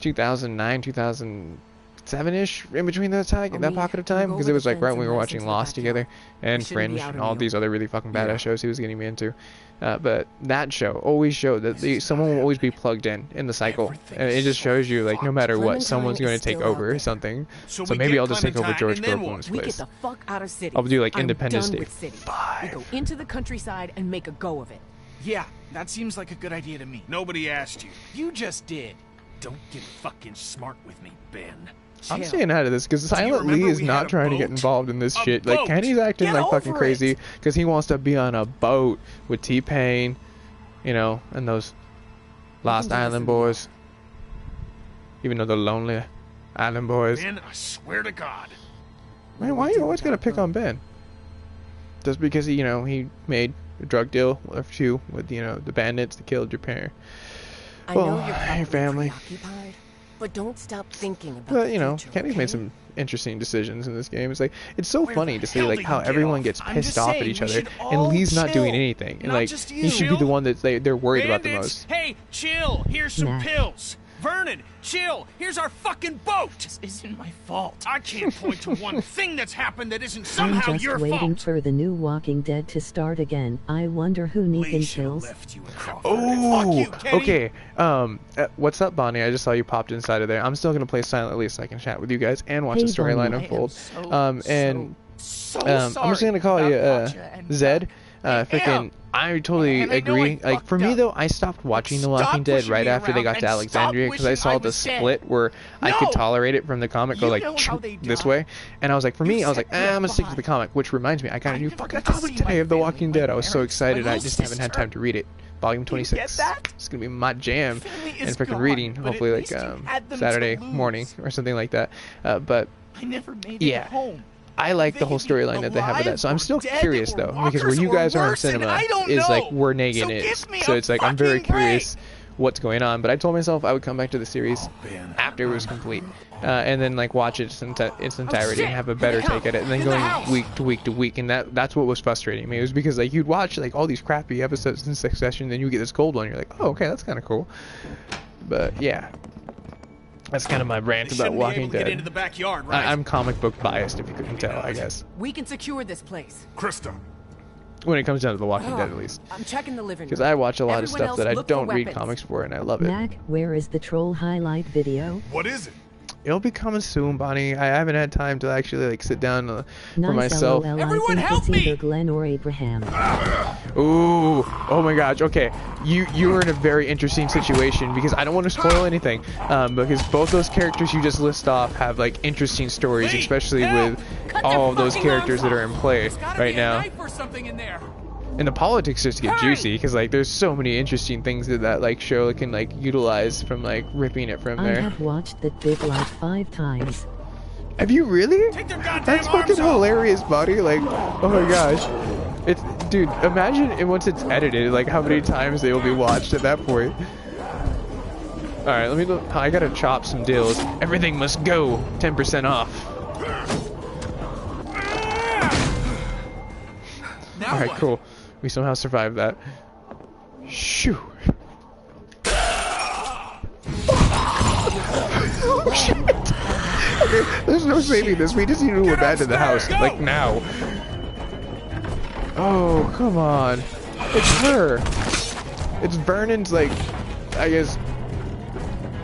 2009, 2007-ish, in between that time, that pocket of time, because it was like right when we were watching Lost together and shouldn't be Fringe out and in all the these other really fucking badass shows he was getting me into. But that show always showed that someone will always be plugged in the cycle, and it just shows you like no matter what, Clementine someone's going is to take still out over there. something. So So we maybe get I'll just take over Clementine, George and then Goldblum's what? We get place. the fuck out of city. I'll do like I'm Independence done Day with city. 5. We go into the countryside and make a go of it. Yeah, that seems like a good idea to me. Nobody asked you. You just did. Don't get fucking smart with me, Ben. I'm Chill. staying out of this because you Silent Lee remember is we had not a trying to get boat? involved in this A shit. Like boat! Kenny's acting Get like fucking over crazy it! because he wants to be on a boat with T-Pain, and those Lost can do this in Island the boys. Even though they're lonely Island boys. Ben, I swear to God. Man, why you always gotta pick on Ben? Just because he made a drug deal or two with the bandits that killed your parent. I Well, know you're your probably family. preoccupied, but don't stop thinking about But the future, Kenny's okay? made some interesting decisions in this game. It's like it's so Where funny the to see hell like did how you get everyone off? gets I'm pissed just off at saying, each we other, should and all Lee's not doing chill. anything. And Not like just he you. should be the one that they're worried about the Bandits, most. hey, chill. Here's some Nah. pills. Vernon, chill. Here's our fucking boat. This isn't my fault. I can't point to one thing that's happened that isn't I'm somehow just your waiting fault. for the new Walking Dead to start again. I wonder who Negan Lee should have kills. left you in Crawford. Oh, Fuck you, Kenny. okay. What's up, Bonnie? I just saw you popped inside of there. I'm still gonna play silently so I can chat with you guys and watch Hey, the storyline Bonnie. unfold. I'm I'm just gonna call you Zed. Freaking, I totally And I know I agree. Like for me fucked though, I stopped watching The Walking Stop Dead pushing right me after they got around to and Alexandria stop because I wishing saw I the was dead. split where I could No! tolerate it from the comic go You like know how they this die. way, and I was like, for me, I was like, set me I'm gonna stick to the behind. comic. Which reminds me, I got a I new never fucking got to comic see today my of The family, Walking my Dead. I was so parents, my excited. I little just haven't had sister. time to read it. Volume Do you get 26. that? It's gonna be my jam, Family and is freaking gone, reading. but at Hopefully, like least you had them to Saturday lose. morning or something like that. But I never made Yeah. it home. I like They the whole could be storyline that they have with that. So I'm alive still or dead curious or though, because where walkers you or guys are in worse, and cinema I don't is like know. where Negan So is. give me So a it's like I'm very fucking break. curious what's going on. But I told myself I would come back to the series Ben. after it was complete, and then like watch it its entirety shit. and have a better In the take at it, and then house. In the going house. week to week to week, and that's what was frustrating me. It was because like you'd watch like all these crappy episodes in succession, then you get this cold one, you're like, oh okay, that's kind of cool. But yeah, that's kind of my rant They about shouldn't be Walking able to get into Dead. the backyard, right? I'm comic book biased, if you couldn't tell, I guess. We can secure this place. Krista, When it comes down to The Walking Dead, at least. I'm checking the living room. Because I watch a lot of Everyone stuff else that I look for don't read weapons. comics for, and I love it. Mac, where is the troll highlight video? what is it? It'll be coming soon, Bonnie. I haven't had time to actually like sit down for Nice myself. LOL, Everyone I think help it's me! either Glenn or Abraham. Ooh, oh my gosh. Okay, you are in a very interesting situation because I don't want to spoil anything. Because both those characters you just list off have like interesting stories, Wait, especially help! with Cut all their of those fucking characters arms that are in play There's gotta right be a now. knife or something in there. And the politics just get Hurry! juicy because like there's so many interesting things that like show can like utilize from like ripping it from I there. have watched that vid like 5 times. Have you really? Take their goddamn That's fucking arms off. hilarious, buddy. Like, oh my gosh. It's, dude, imagine once it's edited, like how many times they will be watched at that point. Alright, let me look. I gotta chop some deals. Everything must go 10% off. Now Alright, what? cool. We somehow survived that. Shoo. Oh, shit. Okay, there's no saving this. We just need to abandon the house. Go! Like, now. Oh, come on. It's her. It's Vernon's, like, I guess,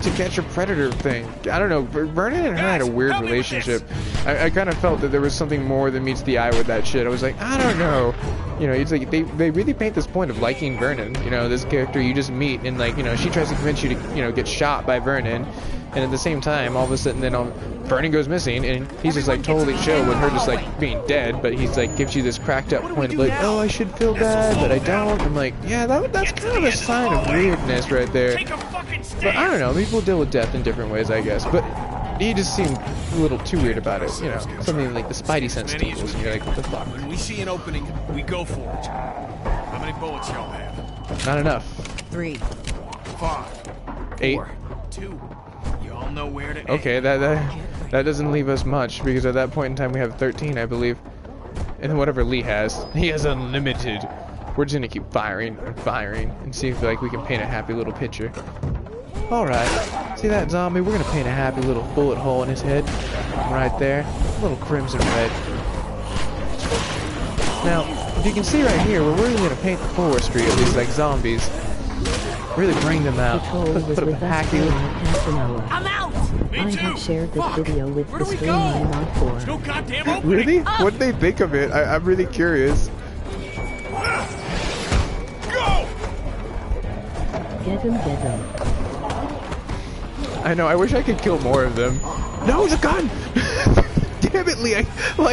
to catch a predator thing. I don't know. Vernon and her had a Guys, weird help me with this. relationship. I kind of felt that there was something more than meets the eye with that shit. I was like, I don't know. You know, it's like they really paint this point of liking Vernon. You know, this character you just meet, and like, you know, she tries to convince you to, you know, get shot by Vernon, and at the same time, all of a sudden, then Vernon goes missing, and he's just like totally chill with her just like being dead, but he's like gives you this cracked up point of like, oh, I should feel bad, but I don't. I'm like, yeah, that's kind of a sign of weirdness right there. Take a fucking stand. But I don't know, people deal with death in different ways, I guess. But he just seemed a little too weird about it, you know. Something like the Spidey sense Many as tingles, we and you're like, what the fuck? When we see an opening, we go for it. How many bullets y'all have? Not enough. 3. 5. 8. 4. 2. You all know where to aim. Okay, that doesn't leave us much, because at that point in time we have 13, I believe. And then whatever Lee has, he has unlimited. We're just gonna keep firing and firing and see if like we can paint a happy little picture. Alright, see that zombie? We're gonna paint a happy little bullet hole in his head. Right there. A little crimson red. Now, if you can see right here, we're really gonna paint the forestry of these like zombies. Really bring them The out. troll was Put a with us hacky for little... like half an hour. I'm out! Me I too. have shared this Fuck. video with Where the do we stream go? I'm on There's no for. goddamn opening. Really? What'd they think of it? I'm really curious. Go! Get him. I know, I wish I could kill more of them. No, the gun! Damn it, Lee. I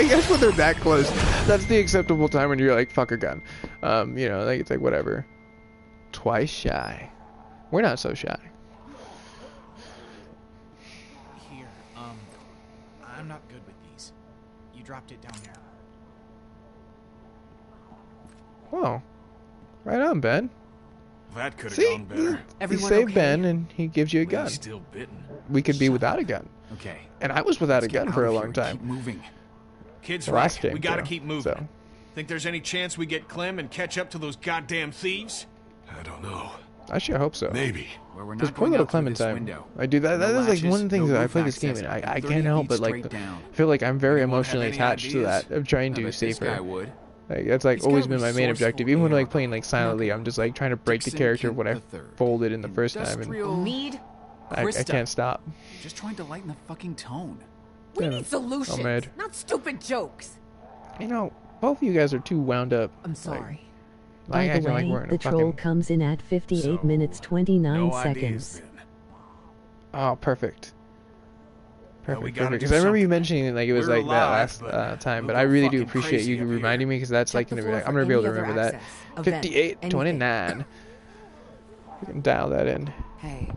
guess when they're that close, that's the acceptable time when you're like, fuck a gun. You know, like, it's like, whatever. Twice shy. We're not so shy. Here, I'm not good with these. You dropped it down there. Whoa. Right on, Ben. That could have See? gone better. He Everyone saved okay? Ben, and he gives you a gun. Lee's still bitten. We could be without a gun. Okay. And I was without a Let's get gun out for of a here long and time. Keep moving. Kid's The right. last game, We gotta too, keep moving. so. Think there's any chance we get Clem and catch up to those goddamn thieves? I don't know. I sure hope so. Maybe. Where we're This not poor going little out through this Clementine. window. I do that. That No is like latches, one of the things no that I roof play this game access, and I 30 can't help feet but like straight down. feel like I'm very Anyone have emotionally any attached to ideas? that of trying I to bet save this guy her. would. Like that's like He's always got a been my main resourceful objective. Even when ear. like playing like silently, I'm just like trying to break the Dixon character of Kent what I III. folded in the first time, and Industrial- Need? I Krista. can't stop. Just trying to lighten the fucking tone. We Damn need it. solutions, I'm mad. not stupid jokes. You know, both of you guys are too wound up. I'm sorry. By the acting way, like we're in the a troll fucking. comes in at 58 So, minutes 29 No ideas seconds. then. Oh, perfect. Well, we Perfect, gotta perfect. do Because I remember you something. mentioning like it was We're like that alive, last but time, we'll but I go really do fucking appreciate crazy you up here. reminding me because that's Check like the gonna be floor like for I'm gonna be able any to other remember that. access, a vent, 58:29. We can dial that in. Hey,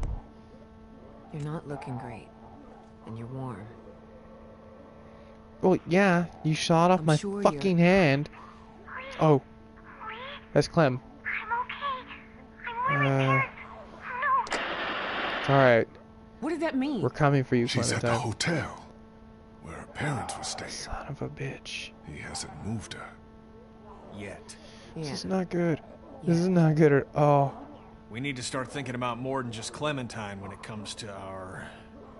you're not looking great, and you're warm. Well, yeah, you shot off I'm my sure fucking hand. Oh, that's Clem. I'm really hurt. No. It's all right. What did that mean? We're coming for you, She's at the Clementine. hotel where her parents were staying. Son of a bitch. He hasn't moved her. Yet. This Yeah. is not good. This is not good at all. We need to start thinking about more than just Clementine when it comes to our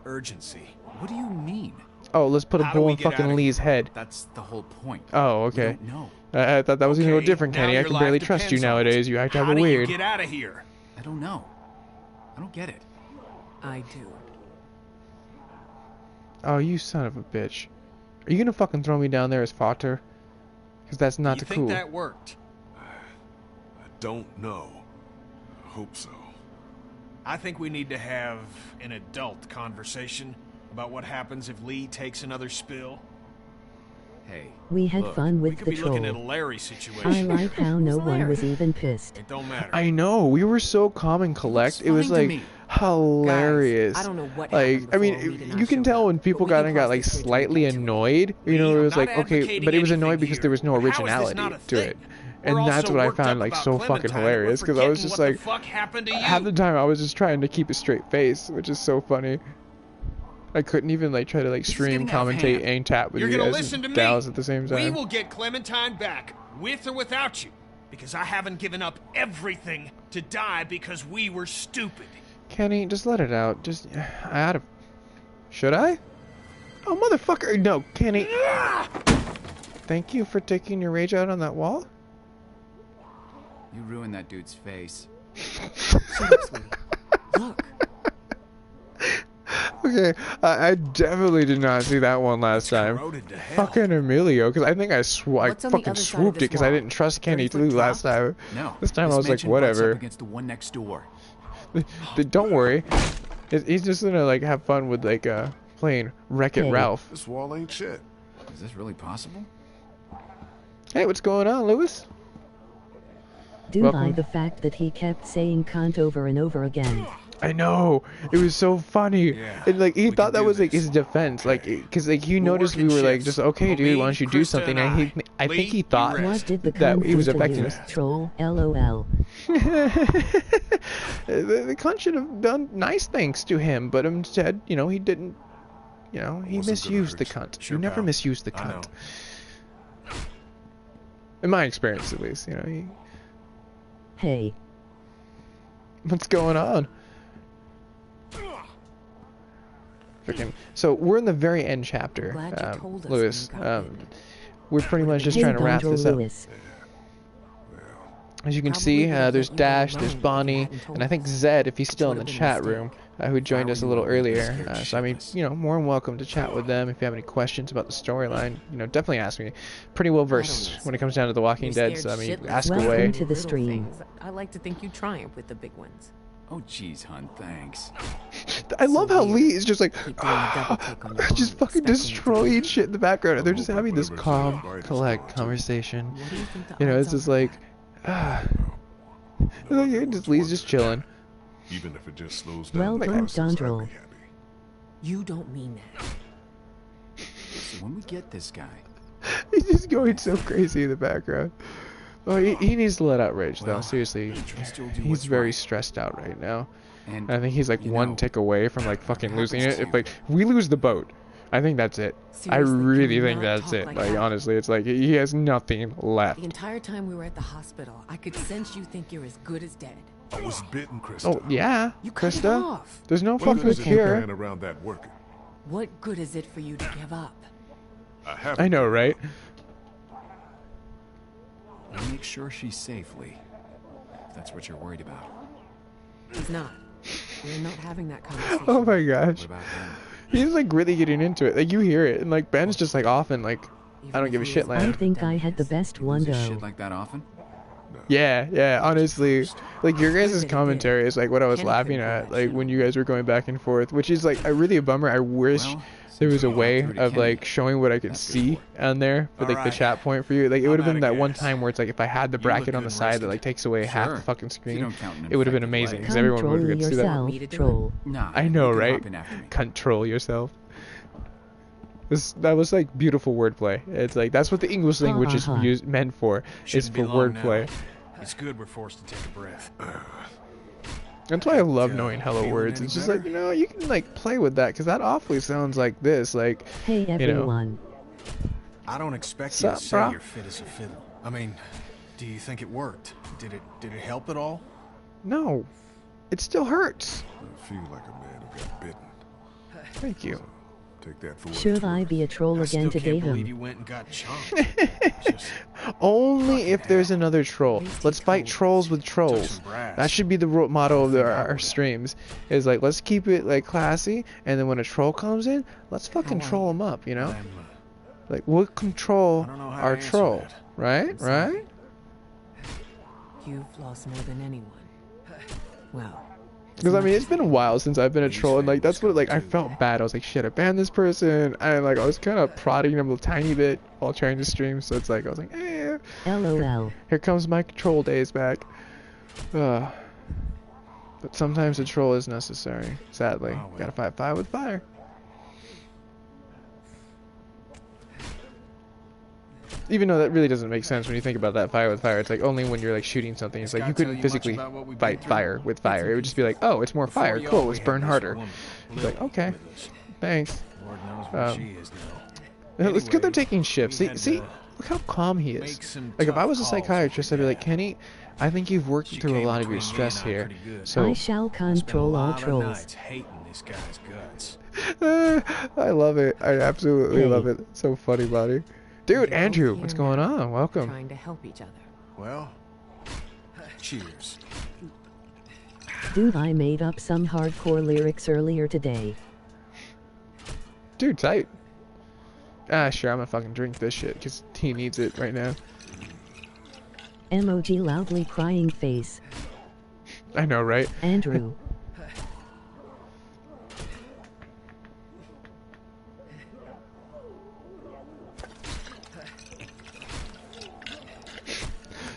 urgency. What do you mean? Oh, let's put a How do bull we in get out fucking of Lee's head. That's the whole point. Oh, We okay. don't know. I thought that was gonna go Okay, different, now Kenny. I your can life barely trust you depends on it. nowadays. You act How kind do of you weird. get out of here? I don't know. I don't get it. I do. Oh, you son of a bitch. Are you gonna fucking throw me down there as fodder? Because that's not you cool. think that worked? I don't know. I hope so. I think we need to have an adult conversation about what happens if Lee takes another spill. Hey. We had look, fun We with could the be looking at a troll. Larry I situation. like how no Who's one was Larry? even pissed. It don't matter. I know. We were so calm and collect. It was fine to like me. hilarious. Guys, I don't know what Like, happened I mean, before Reed and I you can showed tell up, when people but we got can and got cross like this bridge when we slightly get to it. annoyed. You know, Lee, it I'm was not like okay, advocating but it was annoyed anything because there was no here. How is this originality not a to thing? it. We're And that's also what I worked up found like about so fucking Clementine, and we're hilarious because I was forgetting just what like the fuck happened to you? half the time I was just trying to keep a straight face, which is so funny. I couldn't even like try to like This is stream, getting out of commentate, hand. and tap with You're you gonna guys listen to and me. Dallas at the same We time. will get Clementine back, with or without you, because I haven't given up everything to die because we were stupid. Kenny, just let it out. Just I oughta. Should I? Oh motherfucker! No, Kenny. Thank you for taking your rage out on that wall. You ruined that dude's face. Seriously. Look. Okay, I definitely did not see that one last time. Corroded to hell. Fucking Emilio, because I think I What's on the fucking other side of swooped it this because I wall? didn't trust Kenny 30-foot too last drop? time. No. This time I was like, mansion butts up whatever. against the one next door. Don't worry. He's just gonna like have fun with like playing Wreck-It Hey. Ralph. This wall ain't shit. Is this really possible? Hey, what's going on, Lewis? Do Welcome. by the fact that he kept saying cunt over and over again. I know. It was so funny. Yeah, And like he we thought can that do was like this. his defense, like because like he We'll noticed work we in were like shifts. just okay, dude. Why don't you do Me, something? Krista, And and I Lee, think he you thought rest. What did the that cunt he was do to affecting you, us. troll? LOL. The cunt should have done nice things to him, but instead, you know, he didn't. You know, he Wasn't gonna misused the hurt you. cunt. Sure, you never pal. misuse the I know. cunt. In my experience, at least, you know. Hey. What's going on? Freaking. So we're in the very end chapter, Glad you told us Lewis. when you got rid. We're pretty much just Hey, trying to wrap Gondor this up. Lewis. As you can Probably see, would've there's let you go Dash, alone there's if you Bonnie, hadn't told and I think us. Zed, if he's still in the would've been a chat room, mistake. who joined us a little earlier. scared So I mean, shitless. you know, more than welcome to chat with them if you have any questions about the storyline. You know, definitely ask me. Pretty well versed when it comes down to The Walking You're Dead, so I mean, scared shitless. ask Welcome away. to the stream. Things. I like to think you triumph with the big ones. Oh, jeez, hun, thanks. I love how weird. Lee is just like, Keep doing a double take on your just phone, fucking expecting it to destroying be- shit in the background, and they're just hope having this whatever's calm, right is collect right, too. conversation. What do you think the You know, odds it's just are like, No like, other just one's Lee's worth just it. chilling. Even if it just slows down Well the done, process, I'd be Dondrel. happy. You don't mean that. So when we get this guy, He's just going so crazy in the background. Oh, he needs to let out rage, though. Well, Seriously, trust you'll do he's what's very right. stressed out right now. and I think he's like you one know, tick away from like fucking happens losing it. to If you. like we lose the boat, I think that's it. I Seriously, can really you think not that's talk it. like Like that? honestly, it's like he has nothing left. The entire time we were at the hospital, I could sense you think you're as good as dead. I was bitten, Krista. Oh, yeah, You cut it Krista. off. There's no What good fucking is it you cure. carrying around that working? What good is it for you to give up? I know, right? Make sure she's safe, Lee. If that's what you're worried about. He's not. We're not having that conversation. Oh my gosh. What about him? He's like really getting into it. Like you hear it, and like Ben's just like off and like, I don't give a shit, I land. think I had the best one Loses though. shit like that often? Yeah, honestly, like your guys' Really commentary is like what I was Kenny laughing couldn't at, pull that like shit when off. you guys were going back and forth, which is like a really a bummer. I wish Well, there since was a we way talked through to of Kenny, like showing what I could that's good see for on there for like the Alright. chat point for you. Like it I'm would have been outta that one gas. time where it's like if I had the You bracket look on the good side that rested. like takes away half Sure. the fucking If you screen, don't count an it would have been infected amazing leg. because everyone would Control get to see that. yourself, Me to do it? troll. Nah, I know, you can right? hop in after me. Control yourself. That was like beautiful wordplay. It's like that's what the English language is used meant for. Is Shouldn't for be long wordplay. now. It's good we're forced to take a breath. That's why I love Yeah, knowing hello feeling words. any It's just better? like, you know, you can like play with that because that awfully sounds like this. Like, Hey know. everyone. I don't expect you to Sup, say brah? you're fit as a fiddle. I mean, do you think it worked? Did it help at all? no, it still hurts. I feel like a man who got bitten. Thank you. Take that for what Should it's I worth. be a troll I again still today? can't believe you went and got chomped. Just Only if there's hell. another troll. Wasted Let's fight trolls trolls. with took trolls. some brass. That should be the motto of Think I our would. streams. Is like, let's keep it like classy, and then when a troll comes in, let's fucking How are troll you? him up. You know, I'm, like we'll control I don't know how to our answer troll. that. Right, sorry. right. You've lost more than anyone. Well, Because I mean, it's been a while since I've been a These troll, and like that's what families like I come felt too. bad. I was like, shit, I banned this person, and like I was kind of prodding him a tiny bit while trying to stream. So it's like I was like, LOL. here comes my troll days back. But sometimes a troll is necessary. Sadly, Oh, well. gotta fight fire with fire. Even though that really doesn't make sense when you think about that fire with fire. It's like only when you're like shooting something. It's This like guy you tell couldn't you much physically about what we've been fight through? fire with fire. It would just be like, oh, it's more Before fire. y'all, Cool, we let's had burn this harder. woman, It's like, Lily, okay. with us. Thanks. Lord knows what Um, she is now. It's good they're Anyway, taking shifts. we See, had see, to look how calm he is. make some Like if I tough was a calls with psychiatrist, your I'd be like, dad. Kenny, I think you've worked She through a came lot of your between me and stress I here. pretty good. So I shall Spent a control all lot of trolls. nights hating this guy's guts. I love it. I absolutely Hey. love it. So funny, buddy. Dude, You're both Andrew, here what's now, going on? Welcome. trying to help each other. Well, cheers. Dude, I made up some hardcore lyrics earlier today. Dude, tight. Ah, sure, I'm gonna fucking drink this shit because he needs it right now. Emoji loudly crying face. I know, right? Andrew.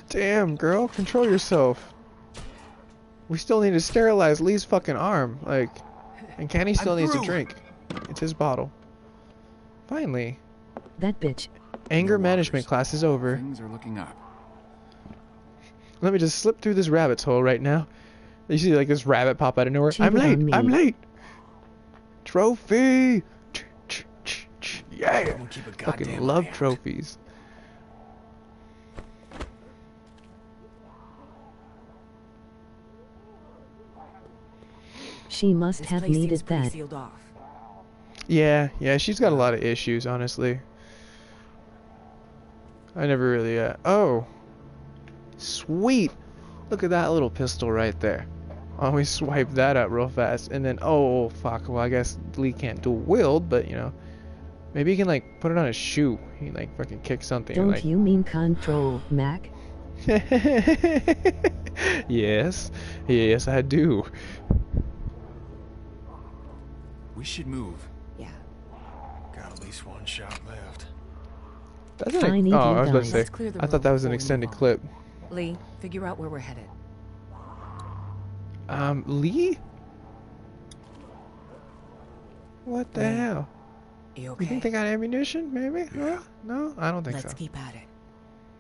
Damn, girl, control yourself. We still need to sterilize Lee's fucking arm. Like, and Kenny still I'm needs to through. drink. It's his bottle. Finally, That bitch. anger No management walkers. class is over. Things are looking up. Let me just slip through this rabbit's hole right now. You see like this rabbit pop out of nowhere. I'm Cheated late. on me. I'm late. Trophy. Yeah. I'm gonna keep a Fucking goddamn love eye out. trophies. She must This have place seems needed pretty that. sealed off. Yeah, she's got a lot of issues, honestly. I never really, oh. Sweet. Look at that little pistol right there. Always swipe that up real fast. And then, oh, fuck. Well, I guess Lee can't dual wield, but, you know. Maybe he can, like, put it on his shoe. He, like, fucking kick something. Don't like... you mean control, Mac? Yes. Yes, I do. We should move. Yeah. Got at least one shot left. That's I need oh, you I was about to guys. say. Let's clear the I thought room that was an before we extended move on. clip. Lee, figure out where we're headed. Lee? What the Lee, hell? You okay? You think they got ammunition? Maybe? Huh? No, I don't think Let's so. keep at it.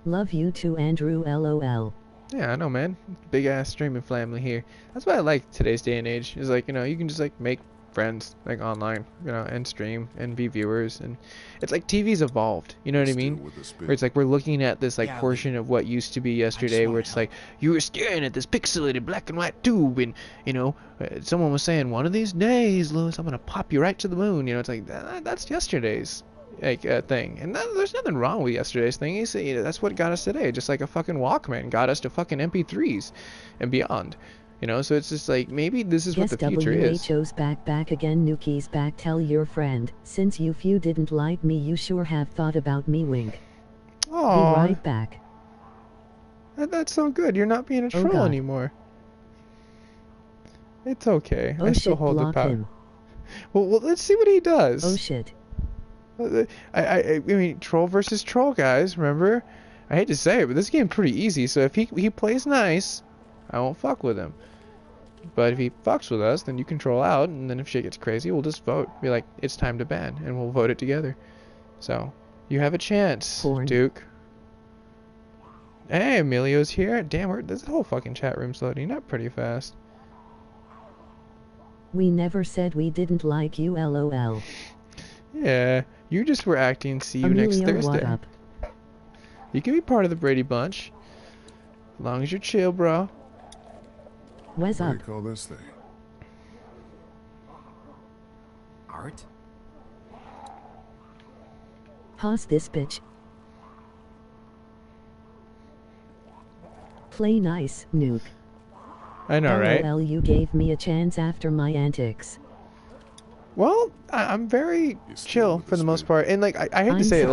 Love you too, Andrew. LOL. Yeah, I know, man. Big ass streaming family here. That's why I like today's day and age. Is like, you know, you can just like make friends like online, you know, and stream and be viewers, and it's like TV's evolved. You know what I mean? Where it's like we're looking at this like portion of what used to be yesterday, where it's like you were staring at this pixelated black and white tube, and you know, someone was saying one of these days, Lewis, I'm gonna pop you right to the moon. You know, it's like that's yesterday's like thing, and there's nothing wrong with yesterday's thing. You know, that's what got us today, just like a fucking Walkman got us to fucking MP3s and beyond. You know, so it's just like maybe this is what the future is. WHO's back again. Nuki's back. Tell your friend, since you few didn't like me, you sure have thought about me. Wink. Aww. Be right back. That's so good. You're not being a troll anymore. It's okay. Oh I shit! still hold the Block power. him. Well, let's see what he does. Oh shit. I mean, troll versus troll, guys. Remember, I hate to say it, but this game's pretty easy. So if he plays nice, I won't fuck with him. But if he fucks with us, then you can troll out, and then if shit gets crazy, we'll just vote. Be like, it's time to ban, and we'll vote it together. So you have a chance, Duke. Hey, Emilio's here. Damn, this whole fucking chat room's loading up pretty fast. We never said we didn't like you, LOL. Yeah, you just were acting. See you next Thursday. What up? You can be part of the Brady Bunch, as long as you're chill, bro. What's up? What do you call this thing? Art? Pause this bitch. Play nice, Nuke. I know, right? LOL, you gave me a chance after my antics. Well, I'm very chill for the most part, and like I hate to say it,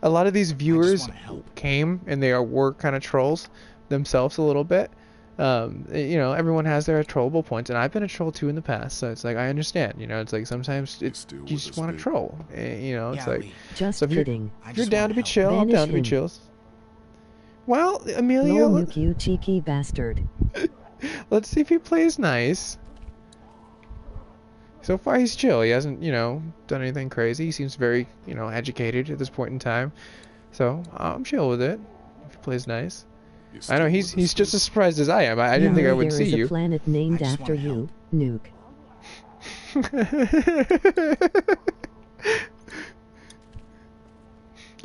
a lot of these viewers came and they were kind of trolls themselves a little bit. You know, everyone has their trollable points, and I've been a troll too in the past, so it's like I understand. You know, it's like sometimes you just want to troll. You know, it's like just so if kidding. You're down to be chill. I'm down to be chills. Well, Emilio, no, Nuke, you cheeky bastard. Let's see if he plays nice. So far, he's chill. He hasn't, you know, done anything crazy. He seems very, you know, educated at this point in time. So I'm chill with it. If he plays nice. I know he's just as surprised as I am. I didn't think I would see you. There is a planet named after you, Nuke.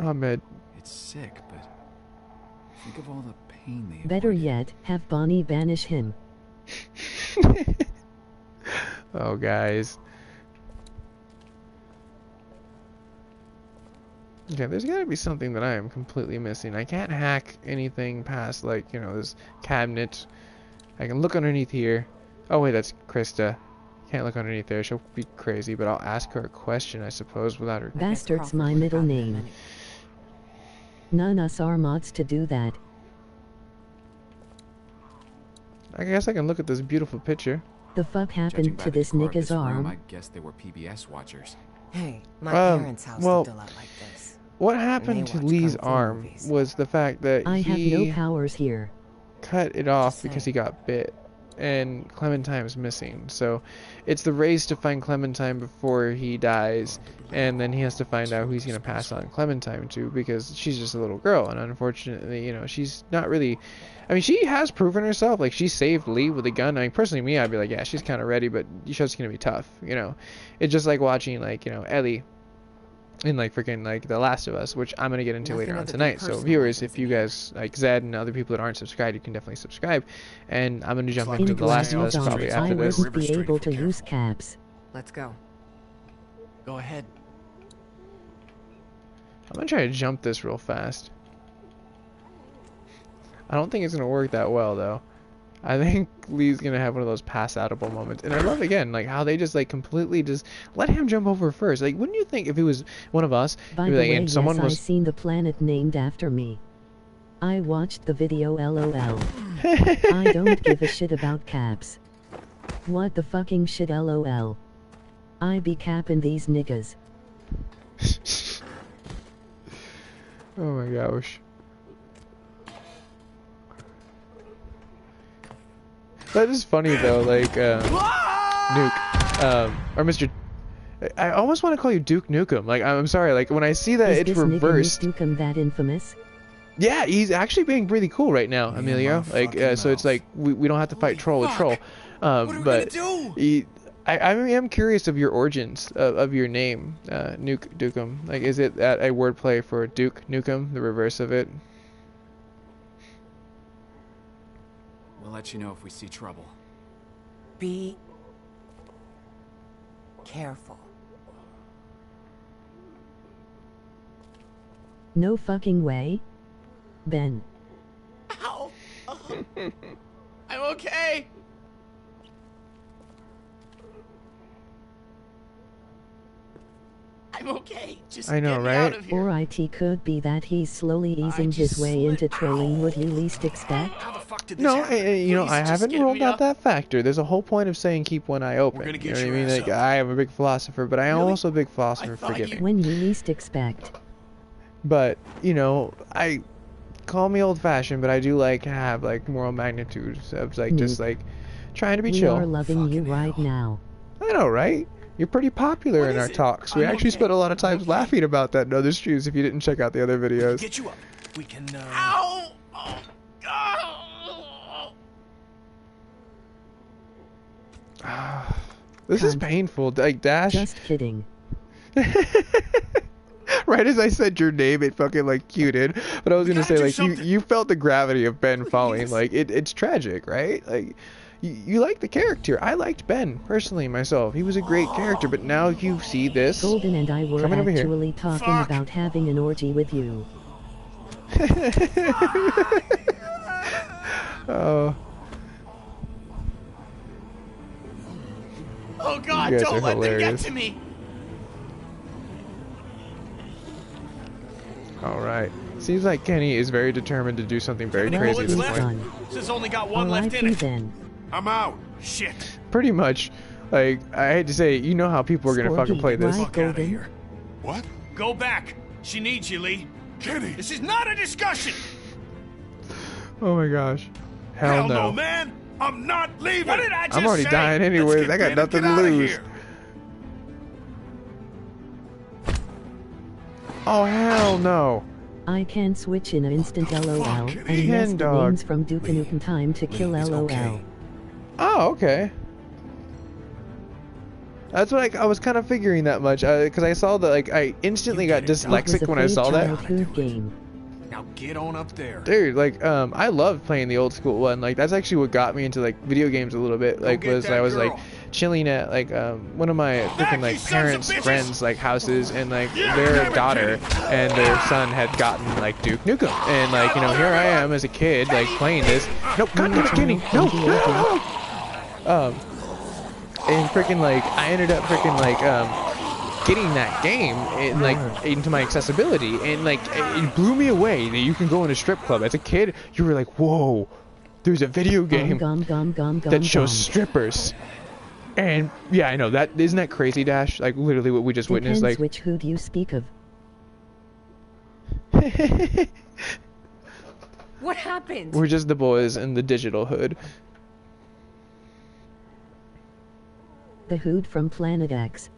Ahmed. It's sick, but think of all the pain they Better yet, have Bonnie banish him. Oh, guys. Okay, there's gotta be something that I am completely missing. I can't hack anything past, like, you know, this cabinet. I can look underneath here. Oh, wait, that's Krista. Can't look underneath there. She'll be crazy, but I'll ask her a question, I suppose, without her... Bastard's my middle name. None us are mods to do that. I guess I can look at this beautiful picture. The fuck happened to this nigga's arm? I guess they were PBS watchers. Hey, my parents' house looked a lot like this. What happened to Lee's arm was the fact that I have no powers here. Cut it off because he got bit, and Clementine's missing. So it's the race to find Clementine before he dies, and then he has to find out who he's going to pass on Clementine to, because she's just a little girl, and unfortunately, you know, she's not really... I mean, she has proven herself. Like, she saved Lee with a gun. I mean, personally, me, I'd be like, yeah, she's kind of ready, but you show's going to be tough, you know? It's just like watching, like, you know, Ellie in, like, freaking, like, The Last of Us, which I'm going to get into later on tonight. So, viewers, if you guys, like Zed and other people that aren't subscribed, you can definitely subscribe. And I'm going to jump into The Last of Us probably after this. I wouldn't be able to use caps. Let's go. Go ahead. I'm going to try to jump this real fast. I don't think it's going to work that well, though. I think Lee's going to have one of those pass-outable moments. And I love, again, like, how they just, like, completely just let him jump over first. Like, wouldn't you think if it was one of us, by the way, yes, I seen the planet named after me. I watched the video, LOL. I don't give a shit about caps. What the fucking shit, LOL. I be capping these niggas. Oh my gosh. That is funny though, like, Nuke, or Mr. I almost want to call you Duke Nukem. Like, I'm sorry, like, when I see that it's reversed. Is Nukem that infamous? Yeah, he's actually being pretty cool right now, Emilio. Like, so it's like, we don't have to fight troll with troll. But I am curious of your origins of your name, Nuke Nukem. Like, is it a wordplay for Duke Nukem, the reverse of it? We'll let you know if we see trouble. Be careful. No fucking way. Ben. Ow! I'm okay. I'm okay. Just I know, get me right? out of here. Or it could be that he's slowly easing his way into trolling what you least expect. How the fuck did this No, happen? you know, Please I just haven't get ruled me out up. that factor. There's a whole point of saying keep one eye open. gonna You get know what I your mean? ass Like, up. I am a big philosopher, but I am Really? also a big philosopher thought forgiving. When you least expect. But, you know, I call me old-fashioned, but I do like to have like moral magnitudes of like just like trying to be We chill. are loving you right now. I know, right? You're pretty popular What in is our it? talks. We I'm actually okay. spent a lot of times Okay. laughing about that in other streams if you didn't check out the other videos. Get you up. We can, Ow! Oh, God. This is Cunt. painful. Like, Dash. Just kidding. Right as I said your name, it fucking like cued in. But I was gonna say gotta do like something. you felt the gravity of Ben falling. Please. Like it's tragic, right? Like you like the character. I liked Ben personally myself. He was a great character. But now you see this. Golden and I were Coming over here. actually talking Fuck. about having an orgy with you. Oh, Oh, God, You guys don't are let them get hilarious. to me. all right. Seems like Kenny is very determined to do something very Any crazy at bullets this left? point. Fun. This has only got one left in Alrighty it. then. I'm out. Shit. Pretty much. Like I hate to say, it, you know how people are gonna Sporty, fucking play this. right? Fuck out of Golden. here. What? Go back. She needs you, Lee. Kenny! This is not a discussion. Oh my gosh. Hell no, no. man! I'm not leaving! What did I just I'm already say? dying Let's anyways. get I got Ben and nothing get to outta lose. here. Oh hell no. I can switch in an instant LOL, fuck, and yes, the dog. name's from Duke Nukem Time to Kill it's LOL. okay. Oh, okay. That's what I was kind of figuring that much, because I saw that, like, I instantly got It was dyslexic a when I fake saw that. childhood game. Now get on up there. Dude, like, I love playing the old school one. Like, that's actually what got me into, like, video games a little bit. Like, get was that I was, like, girl. chilling at, like, one of my freaking, like, you sons of parents' bitches! friends', like, houses, and, like, Yeah, their damn it, daughter and their son had gotten, like, Duke Nukem. And, like, you know, here I am as a kid, like, playing this. Nope, God damn it, Kenny! No! And freaking, like, I ended up freaking, like, getting that game in, like into my accessibility, and like it blew me away that you can go in a strip club. As a kid, you were like, whoa, there's a video game that shows strippers. And yeah, I know that, isn't that crazy, Dash? Like literally what we just witnessed. Depends Like which who do you speak of? What happened? we're just the boys in the digital hood. The Hood from Planet X.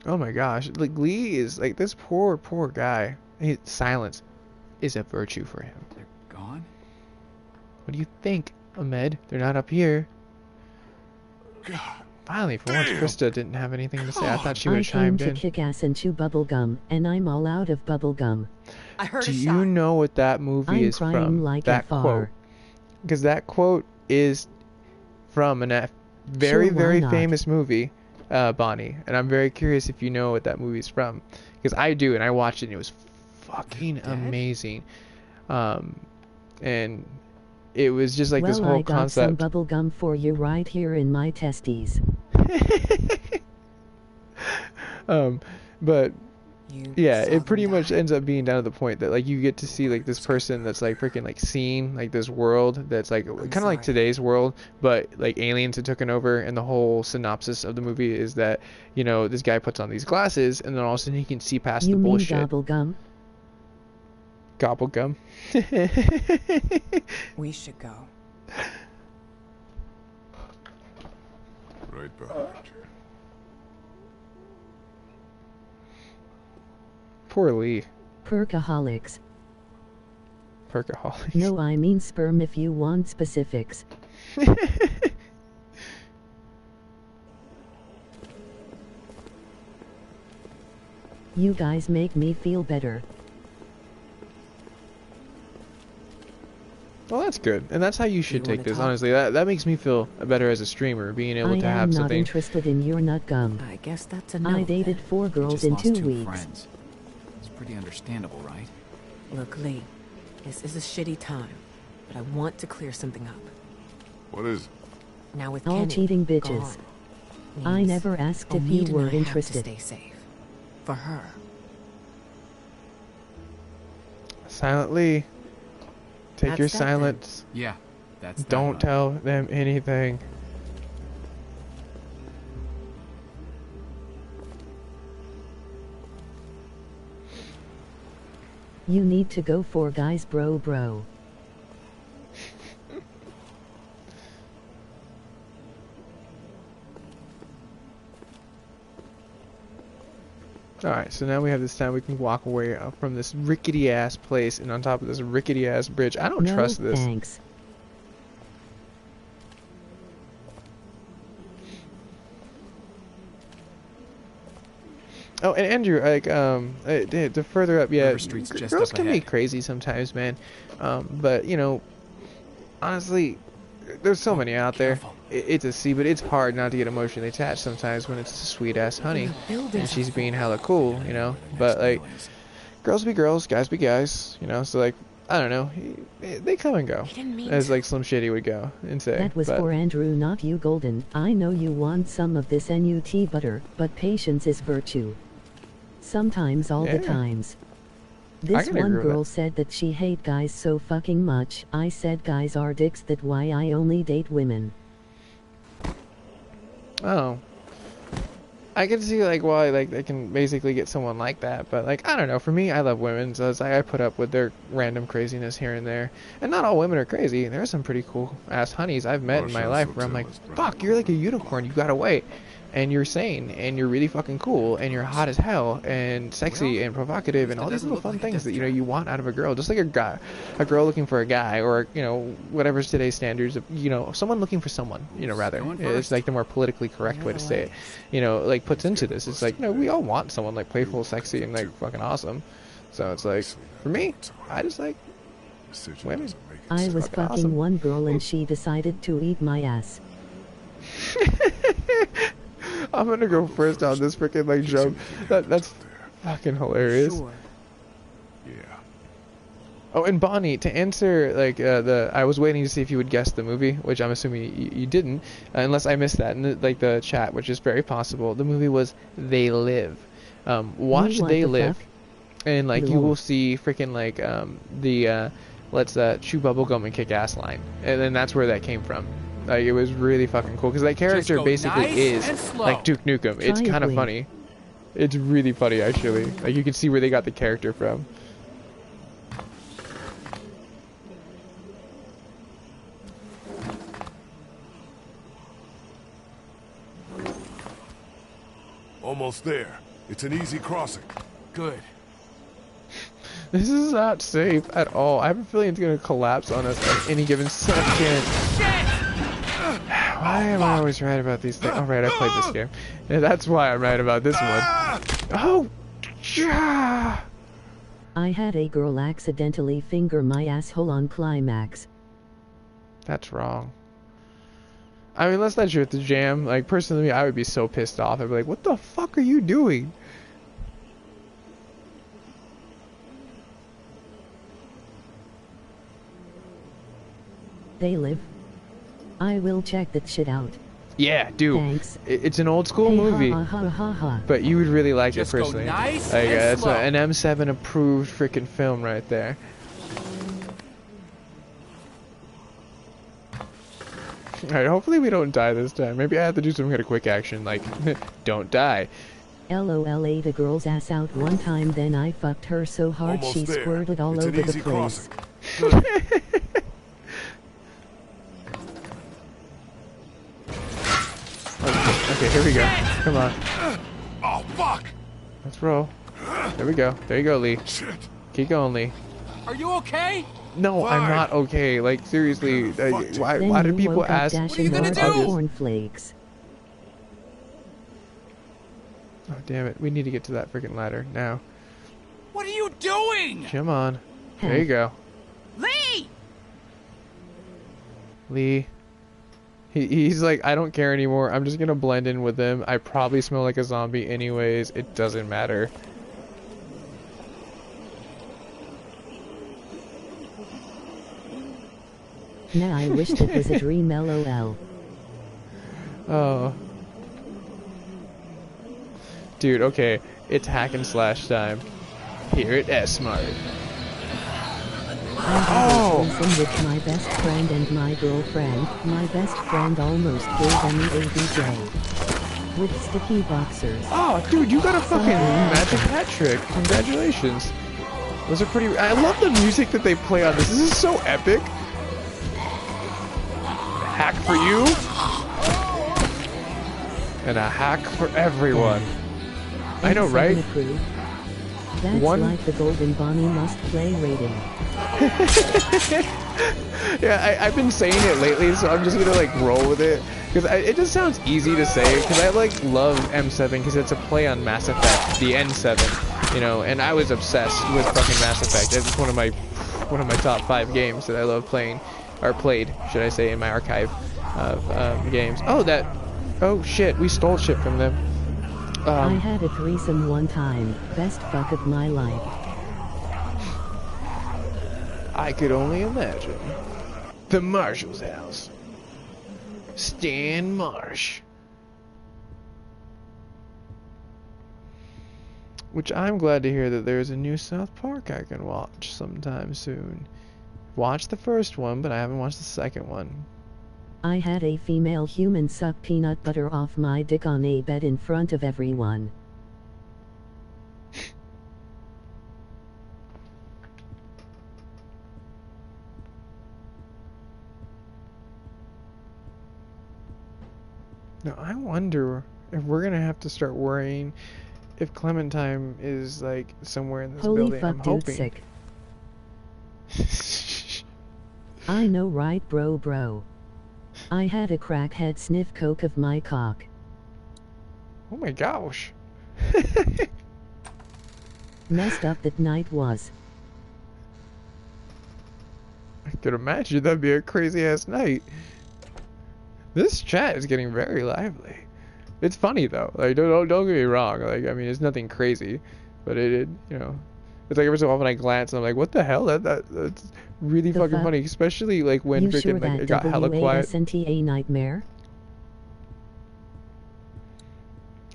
Oh my gosh, like Lee is like this poor guy. Silence is a virtue for him. They're gone? What do you think, Ahmed? They're not up here. God. Finally, for once, Damn. Krista didn't have anything to say. I thought she would I have came chimed to in. kick ass and chew bubblegum, and I'm all out of bubblegum. I heard Do a you shot. know what that movie I'm is crying from? like That a far. quote. Because that quote is from a very, Sure, why very not? famous movie, Bonnie. And I'm very curious if you know what that movie is from. Because I do, and I watched it, and it was fucking amazing. And it was just like well, this whole I got concept. some bubblegum for you right here in my testes. But You yeah, saw it pretty them much die. ends up being down to the point that like you get to see like this person that's like freaking like seeing like this world that's like kind of like sorry. today's world, but like aliens had taken over, and the whole synopsis of the movie is that, you know, this guy puts on these glasses and then all of a sudden he can see past You the mean bullshit. bubblegum? Gobble gum. We should go. Right behind you. Poor Lee. Perkaholics. Perkaholics. No, I mean sperm if you want specifics. You guys make me feel better. Well, that's good, and that's how you should You take wanna this. talk? Honestly, that makes me feel better as a streamer, being able to I have am not something. interested in your nut gum. I guess that's a no. I dated 4 You girls just in lost 2 two weeks. friends. It's pretty understandable, right? Look, Lee, this is a shitty time, but I want to clear something up. What is it? Now with All Kenny cheating bitches. gone, I means never asked if Omid you and were I have to interested. stay safe. For her. Silently, take That's your that then. silence. Yeah, that's that, Don't huh? tell them anything. You need to go for guys, bro. Alright, so now we have this time we can walk away from this rickety ass place and on top of this rickety ass bridge. I don't No, trust this. thanks. Oh, and Andrew, like, the further up, yeah, River Street's just girls up can be ahead. crazy sometimes, man. But, you know, honestly, there's so many out there. careful. It's a C, but it's hard not to get emotionally attached sometimes when it's a sweet-ass honey. The buildings And she's are being full. hella cool, you know? But, like, girls be girls, guys be guys, you know? So, like, I don't know. They come and go. He didn't mean As, to. like, Slim Shady would go and say. That was but, for Andrew, not you, Golden. I know you want some of this NUT butter, but patience is virtue. Sometimes, all the Yeah. times. I This can agree one with girl that. said that she hate guys so fucking much. I said guys are dicks, that why I only date women. Oh. I can see, like, why, like, they can basically get someone like that, but, like, I don't know. For me, I love women, so it's like I put up with their random craziness here and there. And not all women are crazy. There are some pretty cool-ass honeys I've met in my life where I'm like, fuck, you're like a unicorn. You got away. And you're sane, and you're really fucking cool, and you're hot as hell, and sexy, and provocative, and all these little fun things that, you know, you want out of a girl. Just like a girl looking for a guy, or, you know, whatever's today's standards of, you know, someone looking for someone, you know, rather. Going It's first. like the more politically correct way to say it. You know, like, puts into this. It's like, you know, we all want someone, like, playful, sexy, and, like, fucking awesome. So it's like, for me, I just like Decision women. doesn't make I sense. was fucking fucking awesome. one girl and she decided to eat my ass. I'm gonna go first on this freaking, like, joke. That's fucking hilarious. Sure. Yeah. Oh, and Bonnie, to answer, like, I was waiting to see if you would guess the movie, which I'm assuming you didn't, unless I missed that in the chat, which is very possible. The movie was They Live. Watch What They the Live, fuck? and, like, you Lol. will see freaking, like, let's chew bubblegum and kick ass line, and then that's where that came from. Like, it was really fucking cool because that character go basically nice is and slow. like Duke Nukem. It's Try it, kind of Lee. funny. It's really funny, actually. Like, you can see where they got the character from. Almost there. It's an easy crossing. Good. This is not safe at all. I have a feeling it's gonna collapse on us at any given second. Why am I always right about these things? Oh, right, I played this game. Yeah, that's why I'm right about this one. Oh! Yeah! I had a girl accidentally finger my asshole on climax. That's wrong. I mean, unless that's your the jam. Like, personally, I would be so pissed off. I'd be like, what the fuck are you doing? They Live. I will check that shit out. Yeah, dude. Thanks. It's an old school Hey, movie. Ha ha ha ha. But you would really like Just it go personally. nice Like, and that's slow. an M7 approved freaking film right there. Alright, hopefully we don't die this time. Maybe I have to do some kind of quick action, like, don't die. LOL ate a girl's ass out one time, then I fucked her so hard Almost she there. squirted all It's an over the easy place. crossing. Okay, here we go. Come on. Oh, fuck! Let's roll. There we go. There you go, Lee. Shit. Keep going, Lee. Are you okay? No, I'm Fine. not okay. Like seriously, why Then do you people woke up ask? dashing gonna out do? of cornflakes. Oh damn it! We need to get to that freaking ladder now. What are you doing? Come on. There you go, Lee! Lee. He's like, I don't care anymore. I'm just gonna blend in with them. I probably smell like a zombie anyways. It doesn't matter. Nah, I wished it was a dream, lol. Oh. Dude, okay. It's hack and slash time. Here at S-Mart. I had a threesome with my best friend and my girlfriend. My best friend almost gave me a DJ. With sticky boxers. Oh, dude, you got a fucking magic hat trick. Congratulations. Those are pretty... I love the music that they play on this. This is so epic. Hack for you. And a hack for everyone. I know, right? Approved. That's like the Golden Bonnie must play rating. Yeah, I've been saying it lately, so I'm just gonna like roll with it. Because it just sounds easy to say, because I like love M7 because it's a play on Mass Effect, the N7, you know, and I was obsessed with fucking Mass Effect. It's one of my top 5 games that I love playing, or played, should I say, in my archive of games. Oh shit, we stole shit from them. I had a threesome one time, best fuck of my life. I could only imagine. The Marshall's house. Stan Marsh. Which I'm glad to hear that there's a new South Park I can watch sometime soon. Watched the first one, but I haven't watched the second one. I had a female human suck peanut butter off my dick on a bed in front of everyone. Now I wonder if we're gonna have to start worrying if Clementine is like somewhere in this Holy building. fuck, I'm dude, hoping. sick. I know, right, bro. I had a crackhead sniff coke of my cock. Oh my gosh. Messed up that night was. I could imagine that'd be a crazy ass night. This chat is getting very lively. It's funny though. Like don't get me wrong. Like I mean, it's nothing crazy, but it you know, it's like every so often I glance and I'm like, what the hell? That's really fucking funny, especially like when freaking sure like it got hella quiet. WASNTA nightmare?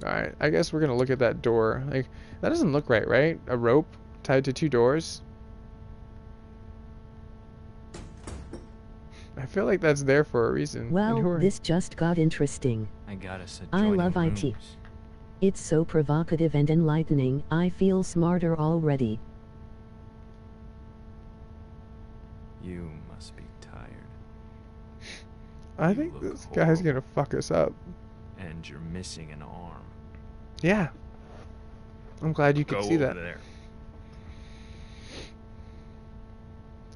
All right, I guess we're gonna look at that door. Like that doesn't look right, right? A rope tied to 2 doors. I feel like that's there for a reason. Well, this just got interesting. I got us I love IT. It's so provocative and enlightening. I feel smarter already. You must be tired. I think this guy's gonna fuck us up. And you're missing an arm. Yeah. I'm glad you could see that. There.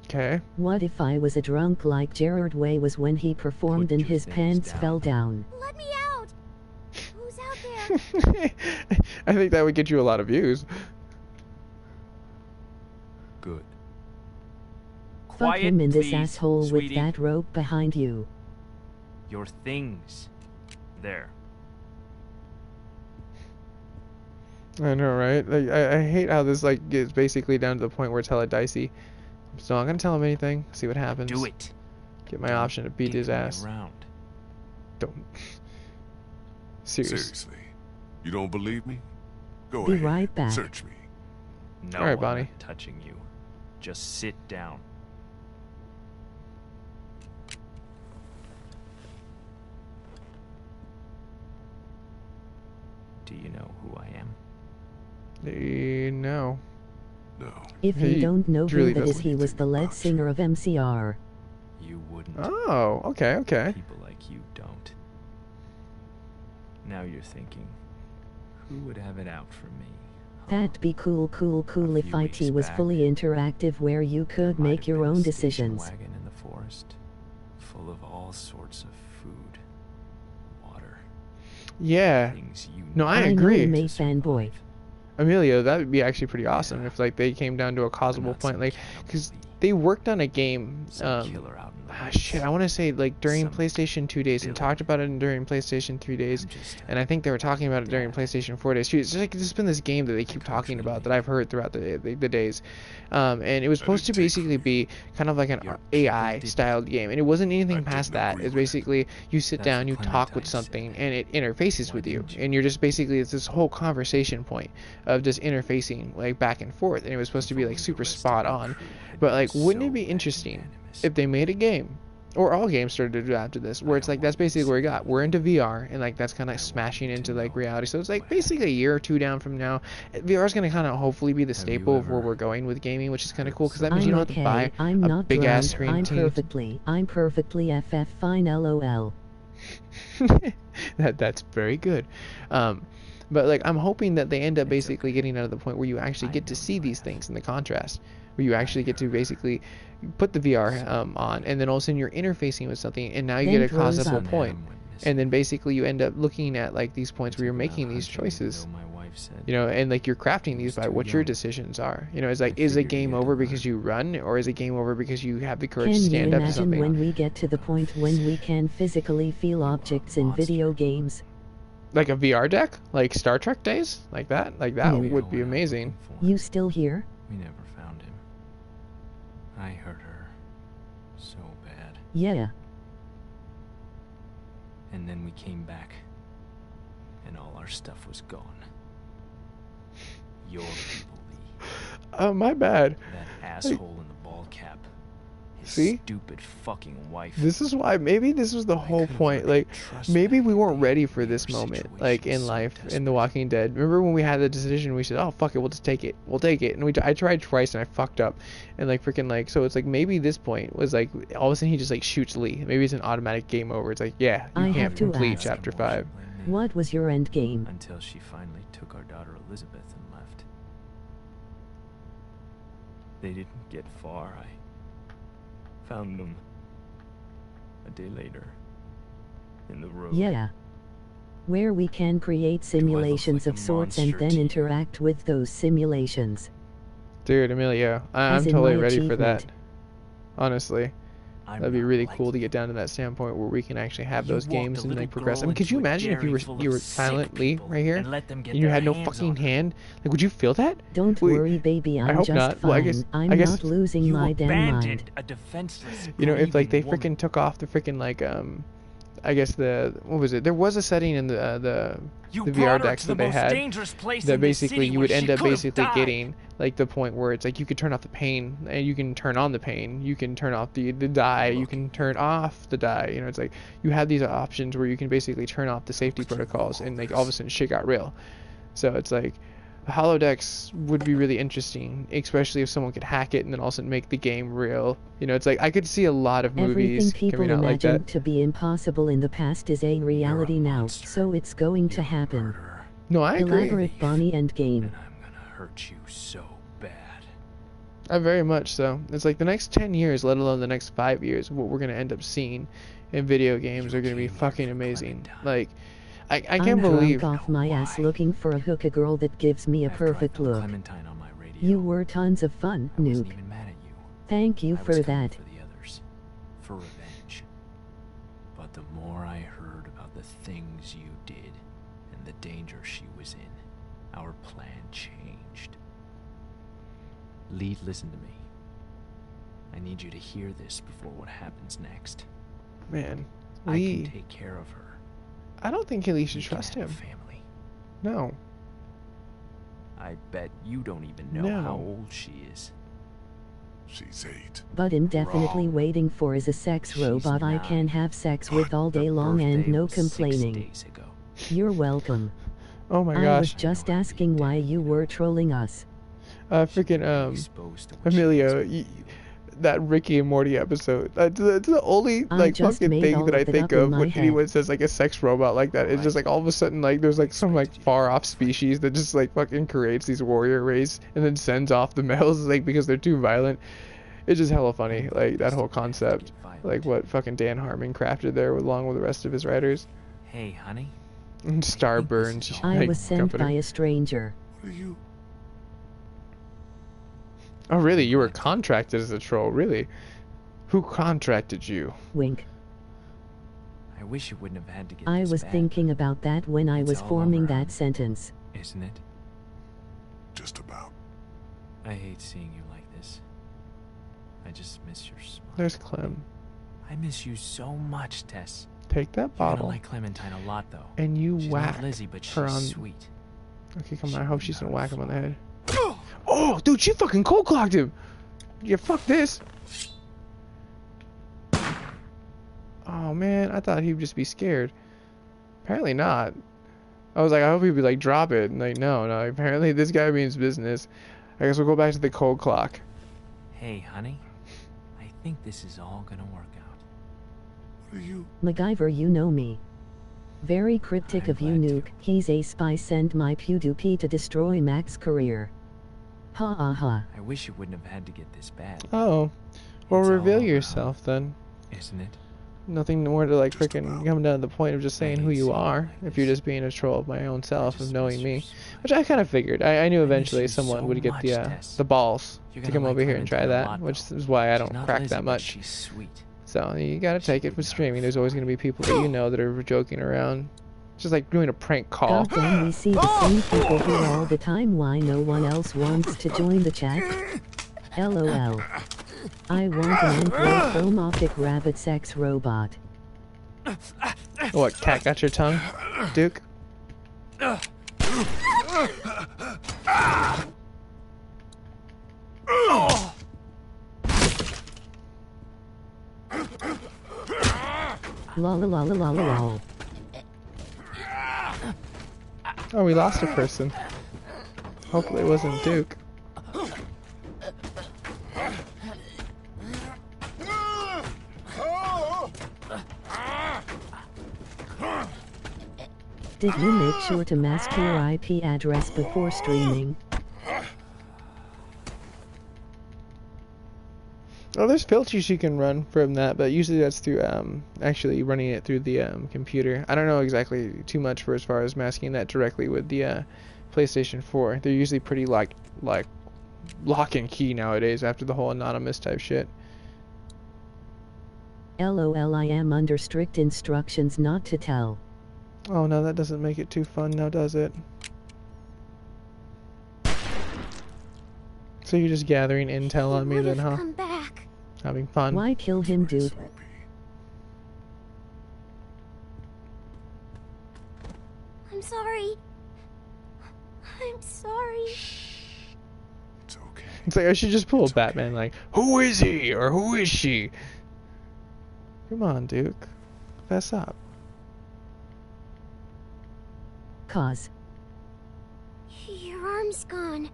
Okay. What if I was a drunk like Gerard Way was when he performed and his pants fell down? Let me out! Who's out there? I think that would get you a lot of views. Good. Fuck him in this asshole with that rope behind you. Your things. There. I know, right? Like, I hate how this like gets basically down to the point where it's hella dicey. I'm still not gonna tell him anything. See what happens. Do it. Get my option to beat his ass. Around. Don't. Seriously. You don't believe me? Go Be ahead. right back. Search me. No, all right, I'm Bonnie. not touching you. Just sit down. Do you know who I am? No. No. If you don't know who that is, he was the lead singer of MCR. You wouldn't. Oh, okay. People like you don't. Now you're thinking, who would have it out for me, That'd be cool if weeks IT was back, fully interactive where you could Might make have your been a own station decisions. wagon in the forest, full of all sorts of food, water, Yeah. things you No, I I'm agree. an anime fanboy. Emilio, that would be actually pretty awesome Yeah. if like they came down to a I'm causable not point, some like, cannibal because bee, they worked on a game. some killer out in the Shit, woods. I want to say like during Some PlayStation 2 days and villain. talked about it during PlayStation 3 days, I'm just a and I think they were talking about it during dad. PlayStation 4 days too. It's just like it's been this game that they keep talking about that I've heard throughout the days, and it was supposed to basically be kind of like an Your AI people styled game, and it wasn't anything I past didn't that. agree It's with it. basically you sit That's down, what you talk with Clementine something, said. and it interfaces Why with you, didn't you? and you're just basically it's this whole conversation point of just interfacing like back and forth, and it was supposed to be like super spot on. But like, wouldn't it be interesting if they made a game, or all games started to do after this, where it's like that's basically where we got. We're into VR, and like that's kind of smashing into like reality. So it's like basically a year or two down from now, VR is going to kind of hopefully be the staple of where we're going with gaming, which is kind of cool because that means you I'm don't have to okay. buy I'm a not big drunk. ass screen I'm TV. perfectly FF fine. LOL. That's very good. But like I'm hoping that they end up basically getting out of the point where you actually get to see these things in the contrast, where you actually get to basically put the VR on, and then all of a sudden you're interfacing with something, and now you get a causable point, and then basically you end up looking at like these points where you're making these choices, you know, and like you're crafting these by what your decisions are. You know, it's like, is a game over because you run, or is a game over because you have the courage Can to you stand up to imagine something? when we get to the point when we can physically feel objects in video games? Like a VR deck, like Star Trek days, like that would be amazing. You still here? We never found him. I hurt her so bad. Yeah. And then we came back, and all our stuff was gone. Your people, Lee. Oh, my bad. That asshole in the ball cap. His See? stupid fucking wife. This is why maybe this was the whole point. Like, maybe we weren't ready for this moment, like in life, in The Walking Dead. Remember when we had the decision? We said, "Oh fuck it, we'll just take it. We'll take it." And I tried twice and I fucked up, and like freaking like so it's like maybe this point was like all of a sudden he just like shoots Lee. Maybe it's an automatic game over. It's like yeah, you I can't have to complete ask. chapter 5. What was your end game? Until she finally took our daughter Elizabeth and left. They didn't get far. I found them a day later in the road. Yeah. Where we can create simulations like of a sorts and monster then to you? interact with those simulations. Dude, Emilio, I'm As in totally my ready for that. achievement. Honestly. I'm That'd be not really like cool to you. get down to that standpoint where we can actually have You those walked games a and little like progress. I girl mean, could you into a imagine if you dairy were full of you were sick silently people right here and let them get and you their had no hands fucking on her? hand? Like, would you feel that? Don't Wait, worry, baby, I'm hope just not. fine. Well, I guess- I'm I guess- not losing You my damn abandoned mind. a defenseless, You know, if like they grieving woman. freaking took off the freaking like I guess what was it? There was a setting in the You VR brought her decks to the that they most had dangerous place that in this basically city you where would end she up could've basically died. getting like the point where it's like you could turn off the pain and you can turn on the pain, you can turn off the die, you can turn off the die. You know, it's like you have these options where you can basically turn off the safety protocols and like all of a sudden shit got real. So it's like holodecks would be really interesting, especially if someone could hack it and then also make the game real. You know, it's like I could see a lot of Everything movies people coming out like imagined that. to be impossible in the past is a reality now, so it's going to happen. No, I agree. Elaborate Bonnie and game. And I'm gonna hurt you so bad. Very much so. It's like the next 10 years, let alone the next 5 years, what we're going to end up seeing in video games are going to be fucking amazing. Like, I can't I'm believe... drunk off my ass looking for a hooker girl that gives me a perfect look. Clementine on my radio. You were tons of fun, I wasn't Nuke. even mad at you. Thank you I for was coming that. for the others, for revenge. But the more I heard about the things you did and the danger she was in, our plan changed. Lee, listen to me. I need you to hear this before what happens next. Man, I Lee... can take care of her. I don't think Lee should We can trust have him. a family. No. I bet you don't even know No. how old she is. She's 8. But indefinitely Wrong. waiting for is a sex She's robot I 9. can have sex with all The day long and birthday no was 6 complaining. days ago. You're welcome. Oh my I was gosh. just asking why you were trolling us. Freaking, Exposed to what she Emilio, was with you. that Ricky and Morty episode. That's the only like fucking thing that I think of when anyone says like a sex robot like that. It's just like all of a sudden like there's like some like far off species that just like fucking creates these warrior race and then sends off the males like because they're too violent. It's just hella funny, like that whole concept, like what fucking Dan Harmon crafted there along with the rest of his writers. Hey, honey. And Starburns. I was sent by a stranger. What are you? Oh really? You were contracted as a troll, really? Who contracted you? Wink. I wish you wouldn't have had to get I this was bad. thinking about that when I was forming that sentence. Isn't it? Just about. I hate seeing you like this. I just miss your smile. There's Clem. I miss you so much, Tess. Take that You're bottle. gonna like Clementine a lot, though. And you she's whack not Lizzie, but she's her on. sweet. Okay, come on. I hope she's gonna whack him on the head. Oh, dude, she fucking cold clocked him. Yeah, fuck this. Oh man, I thought he'd just be scared. Apparently not. I was like, I hope he'd be like, drop it. And like, no. Apparently this guy means business. I guess we'll go back to the cold clock. Hey, honey. I think this is all gonna work out. What are you? MacGyver, you know me. Very cryptic of you, Nuke. He's a spy sent my PewDiePie to destroy Mac's career. Ha ha ha. I wish you wouldn't have had to get this bad. Oh. Well, It's all reveal over, yourself then. Isn't it? Nothing more to like freaking come down to the point of just saying who you are. If you're just being a troll of my own self, of knowing me. Which I kind of figured. I knew eventually someone would get the balls to come over here and try that. Which is why I don't crack that much. She's sweet. So you gotta take it with streaming. There's always gonna be people that you know that are joking around. It's just like doing a prank call. Goddamn, we see the same people here all the time. Why no one else wants to join the chat? LOL. I want an anthropomorphic rabbit sex robot. What, cat got your tongue, Duke? Lol lol lol lol. Oh, we lost a person. Hopefully it wasn't Duke. Did you make sure to mask your IP address before streaming? Oh, there's filters you can run from that, but usually that's through actually running it through the computer. I don't know exactly too much for as far as masking that directly with the PlayStation 4. They're usually pretty like lock and key nowadays after the whole anonymous type shit. LOL, I am under strict instructions not to tell. Oh no, that doesn't make it too fun now, does it? So you're just gathering intel on me then, huh? Come back. Having fun. Why kill him, dude? I'm sorry. I'm sorry. It's okay. It's like I should just pull a Batman like, who is he or who is she? Come on, Duke. Fess up. Cause. Your arm's gone.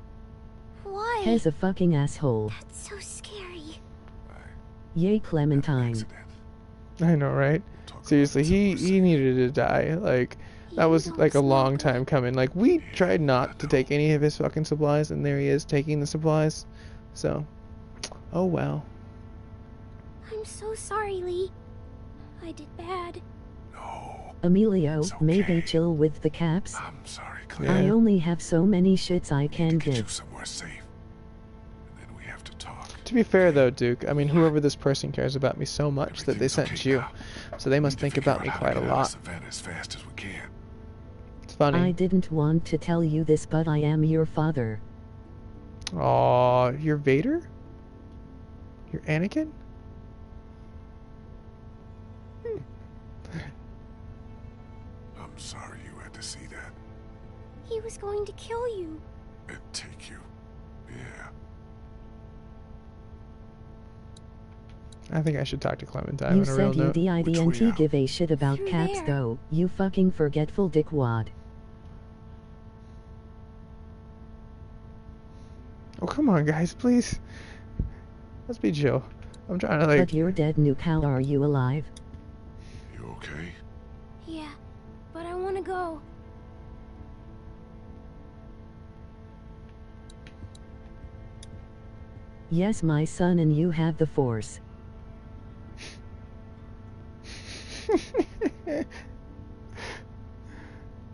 Why? Has a fucking asshole. That's so scary. Yay, Clementine. I know, right? Seriously, he needed to die. Like, that was like a long time coming. Like, we tried not to take any of his fucking supplies, and there he is taking the supplies. So, oh well. I'm so sorry, Lee. I did bad. Emilio, maybe chill with the caps. I'm sorry, Claire. I only have so many shits I can give. Somewhere safe. And then we have to talk. To be fair though, Duke, I mean, whoever this person cares about me so much that they sent you, so they must think about me quite a lot. As fast as we can. It's funny. I didn't want to tell you this, but I am your father. Aw, you're Vader? You're Anakin? I'm sorry you had to see that. He was going to kill you. And take you. Yeah. I think I should talk to Clementine You on a real said you note. didn't give a shit about caps though, you fucking forgetful dickwad. Oh, come on, guys, please. Let's be chill. I'm trying to like... But you're dead, Nuke. How are you alive? You okay? Yeah, but I want to go. Yes, my son, and you have the Force.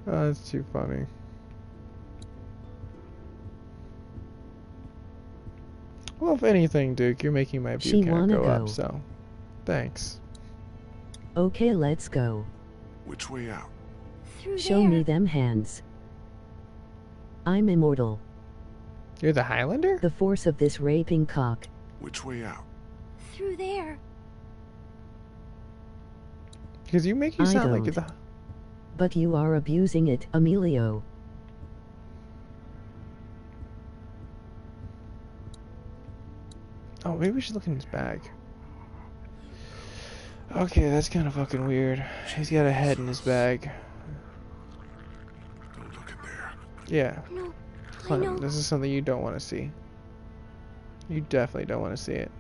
Oh, that's too funny. Well, if anything, Duke, you're making my view count go up, so thanks. Okay, let's go. Which way out? Through Show there. me them hands. I'm immortal. You're the Highlander? The force of this raping cock. Which way out? Through there. Because you make you sound like you're the... But you are abusing it, Emilio. Oh, maybe we should look in his bag. Okay, that's kind of fucking weird. He's got a head in his bag. Don't look in there. Yeah. No, I Clem, know. this is something you don't want to see. You definitely don't want to see it.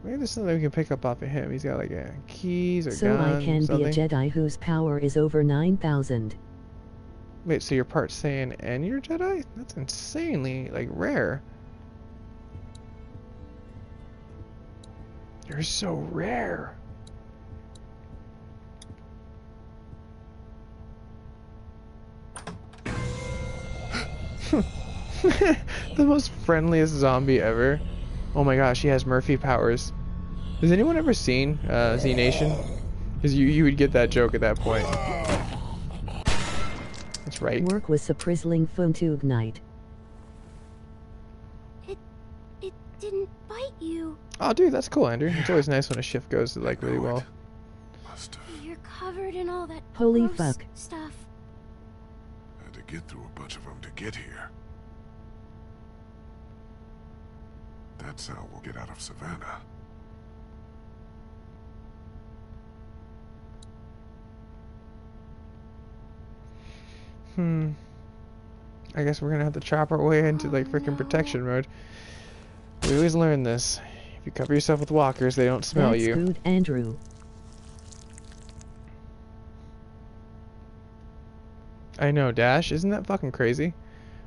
Maybe there's something we can pick up off of him. He's got like keys or So guns, I can something. be a Jedi whose power is over 9,000. Wait, so you're part Saiyan and you're Jedi? That's insanely like rare. You're so rare. The most friendliest zombie ever. Oh my gosh, he has Murphy powers. Has anyone ever seen Z Nation? Because you would get that joke at that point. That's right. Work was surprising fun to ignite. It didn't bite you. Oh, dude, that's cool, Andrew. It's always nice when a shift goes like really well. You're covered in all that Holy gross fuck. stuff. Had to get through a bunch of them to get here. That's how we'll get out of Savannah. I guess we're gonna have to chop our way into like freaking protection mode. We always learn this. If you cover yourself with walkers, they don't smell That's you. good, Andrew. I know, Dash. Isn't that fucking crazy?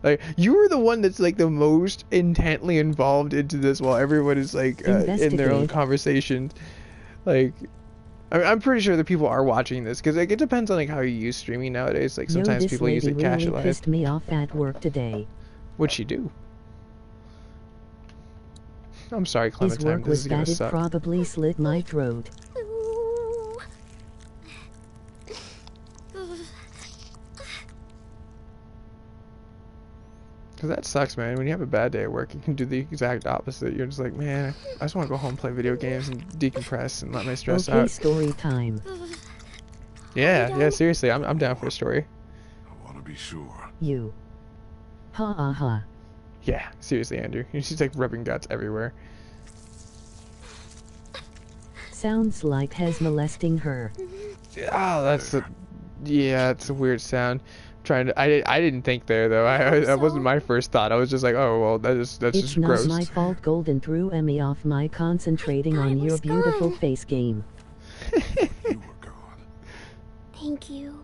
Like, you were the one that's like the most intently involved into this while everyone is like in their own conversations. Like, I'm pretty sure that people are watching this because like it depends on like how you use streaming nowadays. Like sometimes people use it really casualized. pissed me off at work today. What'd she do? I'm sorry, His Clementine. work This was is gonna that it suck. probably slit my throat. Cause that sucks, man. When you have a bad day at work, you can do the exact opposite. You're just like, man, I just want to go home, play video games, and decompress and let my stress Okay, out. story time. Yeah, seriously, I'm down for a story. I want to be sure. You. Ha ha ha. Yeah, seriously, Andrew. You're just like rubbing guts everywhere. Sounds like Hez molesting her. Oh, that's a, yeah, it's a weird sound. I didn't think there though. That wasn't my first thought. I was just like, oh well, that's It's just not gross. my fault. Golden threw me off my concentrating on your beautiful face game. Thank you.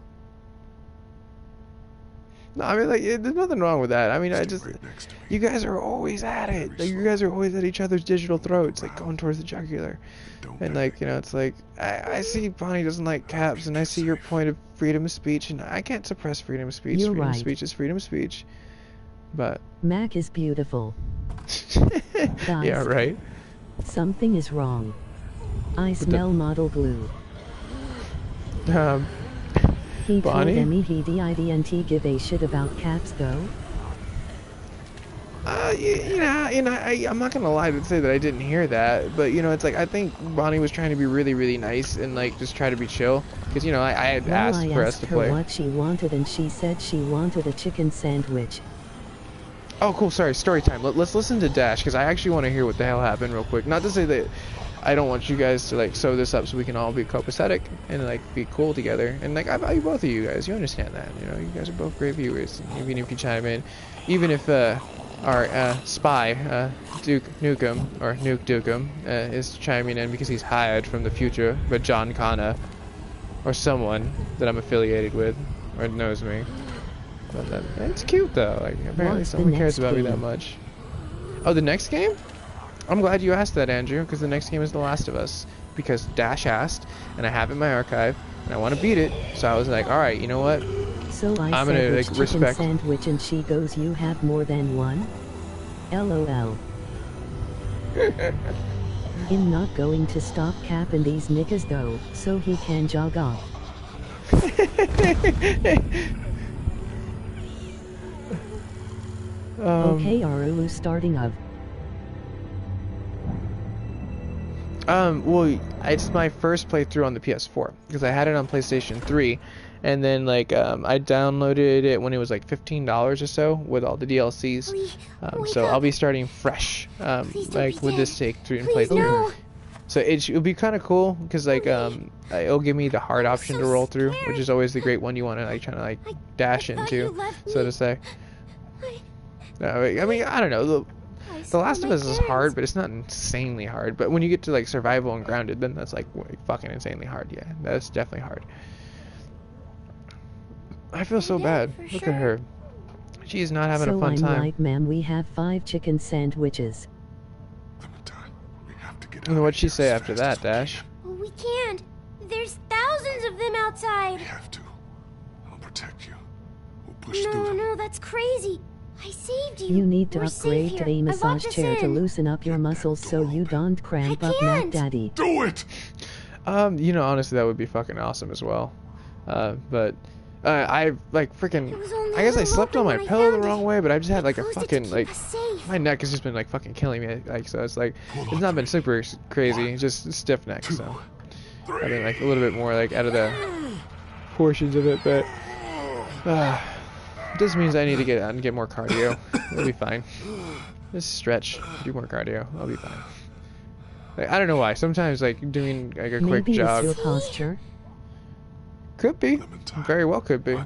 No, I mean like there's nothing wrong with that. I mean you guys are always at it. Like you guys are always at each other's digital throats, like going towards the jugular. And like it's like I see Bonnie doesn't like caps, and I see your point of freedom of speech, and I can't suppress freedom of speech. You're Freedom of right. speech is freedom of speech. But Mac is beautiful. Guys, yeah, right. something is wrong. I smell model glue. He Bonnie? told me he didn't give a shit about caps though. I'm not gonna lie to say that I didn't hear that, but it's like I think Bonnie was trying to be really, really nice and like just try to be chill, because I had asked I for us asked to her play. what she wanted and she said she wanted a chicken sandwich. Oh, cool. Sorry, story time. Let's listen to Dash, because I actually want to hear what the hell happened real quick. Not to say that I don't want you guys to like sew this up so we can all be copacetic and like be cool together. And like I value both of you guys. You understand that? You guys are both great viewers. Even if you chime in, even if our spy, Duke Nukem, or Nuke Dukem, is chiming in because he's hired from the future, but John Connor, or someone that I'm affiliated with, or knows me. But it's cute though, like apparently someone cares about me that much. Oh, the next game? I'm glad you asked that, Andrew, because the next game is The Last of Us, because Dash asked, and I have it in my archive, and I want to beat it, so I was like, alright, you know what? So I'm gonna like chicken respect sandwich, and she goes, you have more than one? LOL. I'm not going to stop capping these niggas though, so he can jog off. Okay, Aru starting of. Well, it's my first playthrough on the PS4 because I had it on PlayStation 3, and then like I downloaded it when it was like $15 or so with all the DLCs. So I'll be starting fresh, like with this take through and playthrough. No. So it'll be kind of cool because like it'll give me the hard option to roll through, which is always the great one you want to like try to like dash into, so to say. I mean, I don't know. The Last of Us is hard, but it's not insanely hard. But when you get to like survival and grounded, then that's like fucking insanely hard. Yeah, that's definitely hard. I feel so bad. Look at her. She's not having a fun time. So I'm like, ma'am, we have 5 chicken sandwiches. And what'd she say after that, Dash? Well, we can't. There's thousands of them outside. We have to. I'll protect you. We'll push through them. No, that's crazy. I saved you. You need to upgrade to a massage chair to loosen up your muscles so you don't cramp up, Mac Daddy. Do it! You know, honestly, that would be fucking awesome as well. But I like freaking. I guess I slept on my pillow the wrong way, but I just had like a fucking like. My neck has just been like fucking killing me. Like so, it's like it's not been super crazy. It's just stiff neck. So I've been like a little bit more like out of the portions of it, but. This means I need to get out and get more cardio. It'll be fine. Just stretch, do more cardio. I'll be fine. Like, I don't know why. Sometimes like doing like a quick jog. Maybe it's your posture. Could be. Very well could be.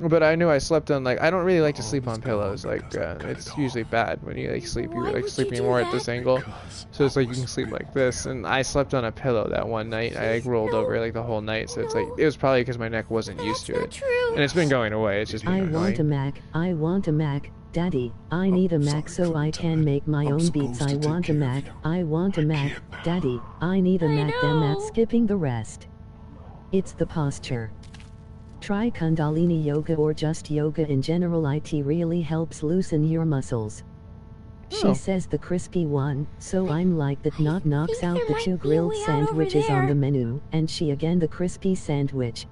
But I knew I slept on like I don't really like to sleep on pillows. Like it's usually bad when you like sleep. You're like sleeping more at this angle, so it's like you can sleep like this. And I slept on a pillow that one night. I like rolled over like the whole night. So it's like it was probably because my neck wasn't used to it. And it's been going away. It's just been annoying. Want a Mac. I want a Mac. Daddy, I need a Mac so I can make my own beats. I want a Mac. I want a Mac. Daddy, I need a Mac. Then that's skipping the rest. It's the posture. Try Kundalini yoga or just yoga in general. It really helps loosen your muscles. She says the crispy one, so I'm like that not knocks out the 2 grilled sandwiches on the menu, and she again the crispy sandwich.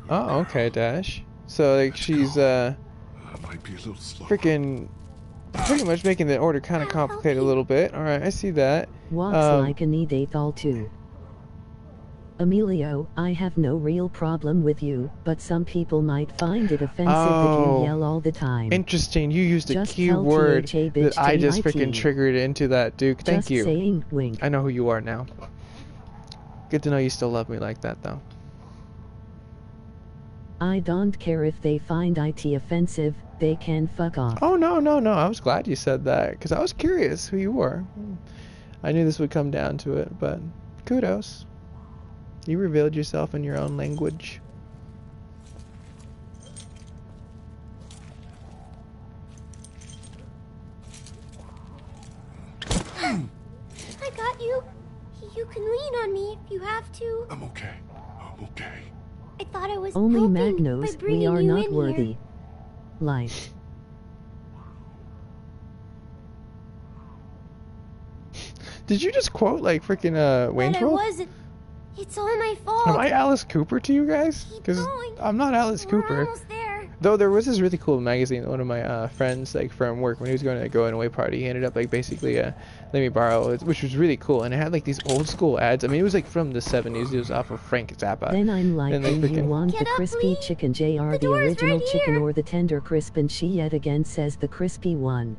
Oh, okay, Dash. So like she's freaking pretty much making the order kind of complicated a little bit. All right, I see that. Walks like a Neanderthal too. Emilio, I have no real problem with you, but some people might find it offensive that you yell all the time. Interesting. You used a key word that I just freaking triggered into that, Duke. Thank you. Saying, wink. I know who you are now. Good to know you still love me like that, though. I don't care if they find it offensive. They can fuck off. Oh, no. I was glad you said that, because I was curious who you were. I knew this would come down to it, but kudos. You revealed yourself in your own language. I got you. You can lean on me if you have to. I'm okay. I'm okay. I thought I was only helping Mag knows by we are you not in worthy. Here. Life. Did you just quote like freaking Wayne's World? I wasn't. It's all my fault. Am I Alice Cooper to you guys? Because I'm not Alice Cooper. Almost there. Though there was this really cool magazine that one of my friends like from work when he was going to a going away party, he ended up like basically let me borrow it, which was really cool, and it had like these old school ads. I mean, it was like from the 70s. It was off of Frank Zappa. Then I'm like, do you want the crispy chicken, JR, the original chicken, or the tender crisp? And she yet again says the crispy one.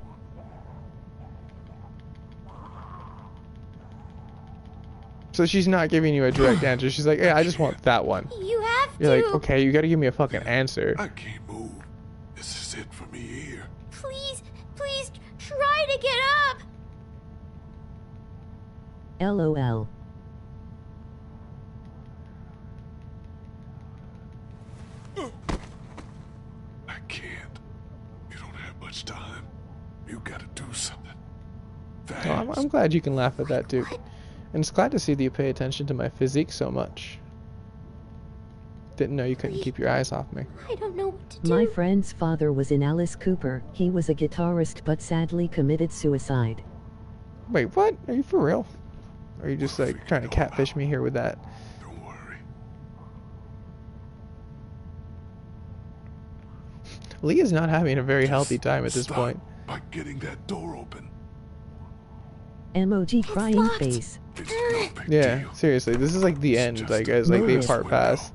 So she's not giving you a direct answer. She's like, hey, I just want that one. You have to. You're like, okay, you gotta give me a fucking answer. I can't move. This is it for me here. Please, please, try to get up! LOL. I can't. You don't have much time. You gotta do something. Fast. Oh, I'm glad you can laugh at that, Duke. And it's glad to see that you pay attention to my physique so much. Didn't know you couldn't keep your eyes off me. I don't know what to do. My friend's father was in Alice Cooper. He was a guitarist but sadly committed suicide. Wait, what? Are you for real? Or are you just like trying to catfish me here with that? Don't worry. Lee is not having a very healthy time at this Stop point. by getting that door open. Emoji crying locked. face. It's no big Yeah, deal. seriously, this is like the end, just like as like the Move it. part pass.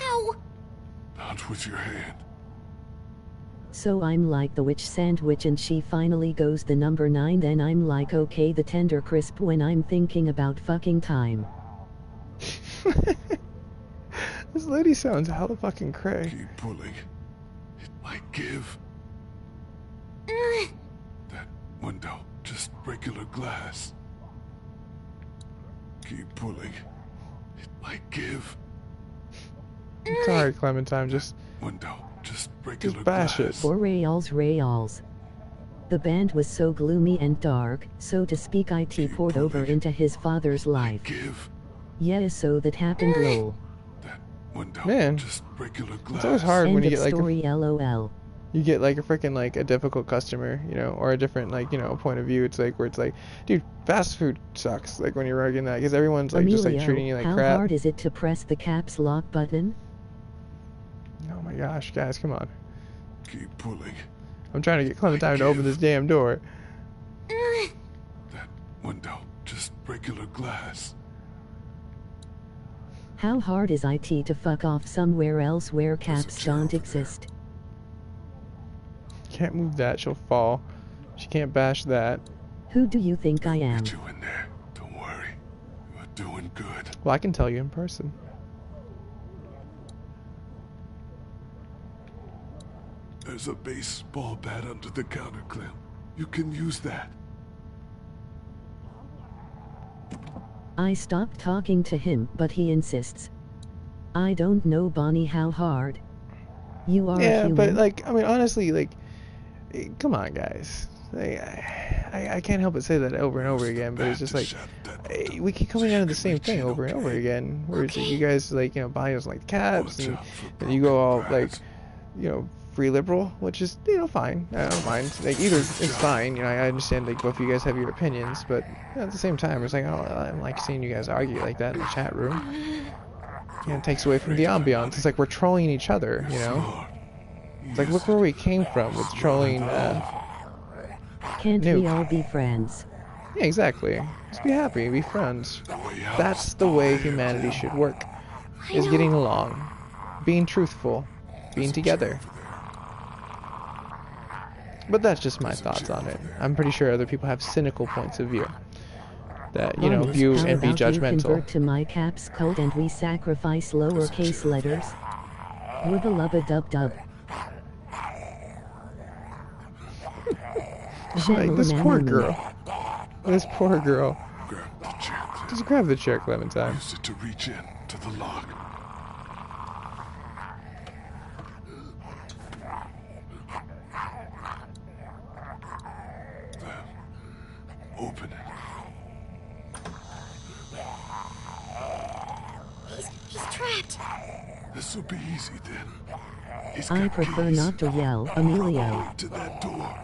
Ow! Not with your hand. So I'm like the witch sandwich and she finally goes the number 9, then I'm like okay the tender crisp when I'm thinking about fucking time. This lady sounds hella fucking cray. Keep pulling. It might give. That window, just regular glass. Keep pulling. It might give. It's alright, Clementine, just Window, just regular bash it. glass. For reals. The band was so gloomy and dark, so to speak IT poured over into his father's life. Give. Yeah, so that happened lol. That window, Man, just regular glass. it's always hard End when you of get like story lol. you get like a freaking like a difficult customer, you know, or a different like, you know, point of view. It's like where it's like, dude, fast food sucks. Like when you're arguing that, because everyone's like just like treating you like how crap. hard is it to press the caps lock button? Oh my gosh, guys, come on. Keep pulling. I'm trying to get Clementine to open this damn door. That window, just regular glass. How hard is IT to fuck off somewhere else where caps don't exist? Can't move that, she'll fall. She can't bash that. Who do you think I am? Get you in there. Don't worry. You're doing good. Well, I can tell you in person. There's a baseball bat under the counter, Clem. You can use that. I stopped talking to him, but he insists. I don't know, Bonnie, how hard. You are Yeah, human. but like, I mean, honestly, like, come on, guys. Like, I can't help but say that over and over again, but it's just like, we keep coming out of the same thing over and over again. Where it's like you guys like, you know, buying us like caps, and you go all like, you know, free liberal, which is, you know, fine. I don't mind. Like either it's fine. You know, I understand like both of you guys have your opinions, but you know, at the same time, it's like, oh, I don't like seeing you guys argue like that in the chat room. You know, it takes away from the ambiance. It's like we're trolling each other. You know, it's like look where we came from with trolling. Can't we Nuke. all be friends? Yeah, exactly. Just be happy, be friends. That's the way humanity should work. Is getting along, being truthful, being together. But that's just my thoughts on it. I'm pretty sure other people have cynical points of view that, you know, Bonnie, view how and be about you judgmental. convert to my caps cult and we sacrifice lowercase letters? Wubba lubba dub dub. Like this poor girl. This poor girl. Just grab the chair, Clementine. Use it to reach in to the lock. Open it. He's trapped. This will be easy then. He's I got prefer keys. not to yell, Emilio. To that door.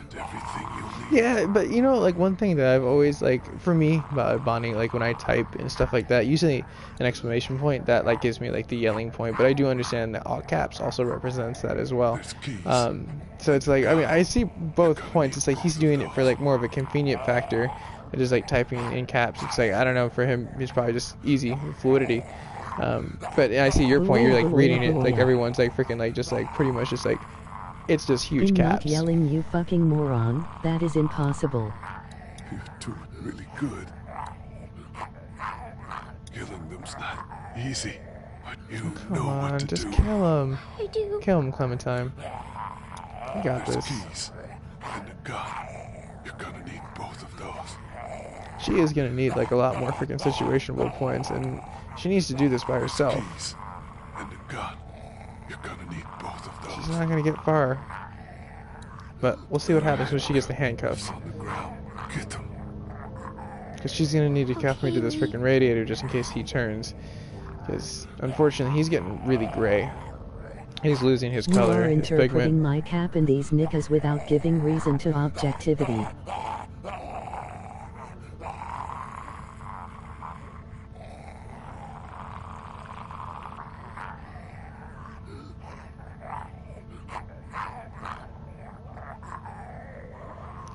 And everything you need. Yeah, but you know, like one thing that I've always like for me about Bonnie, like when I type and stuff like that, usually an exclamation point that like gives me like the yelling point. But I do understand that all caps also represents that as well. So it's like, I mean, I see both points. It's like he's doing it for like more of a convenient factor, just like typing in caps. It's like I don't know, for him it's probably just easy fluidity. But I see your point. You're like reading it like everyone's like freaking like just like pretty much just like it's just huge I'm caps. not yelling, you fucking moron. That is impossible. You're doing really good. Killing them's not easy. But you Come know what on, to just do. kill him. I do. Kill him, Clementine. You got There's this. keys and a gun. You're gonna need both of those. She is gonna need like a lot more freaking situational points, and she needs to do this by herself. Keys and a gun. You're gonna need both of those. She's not gonna get far. But we'll see what happens when she gets the handcuffs. On the ground. Get them. Because she's gonna need to cuff me to this freaking radiator just in case he turns. Because unfortunately, he's getting really gray. He's losing his You color, are his interpreting pigment. my cap in these niggas without giving reason to objectivity.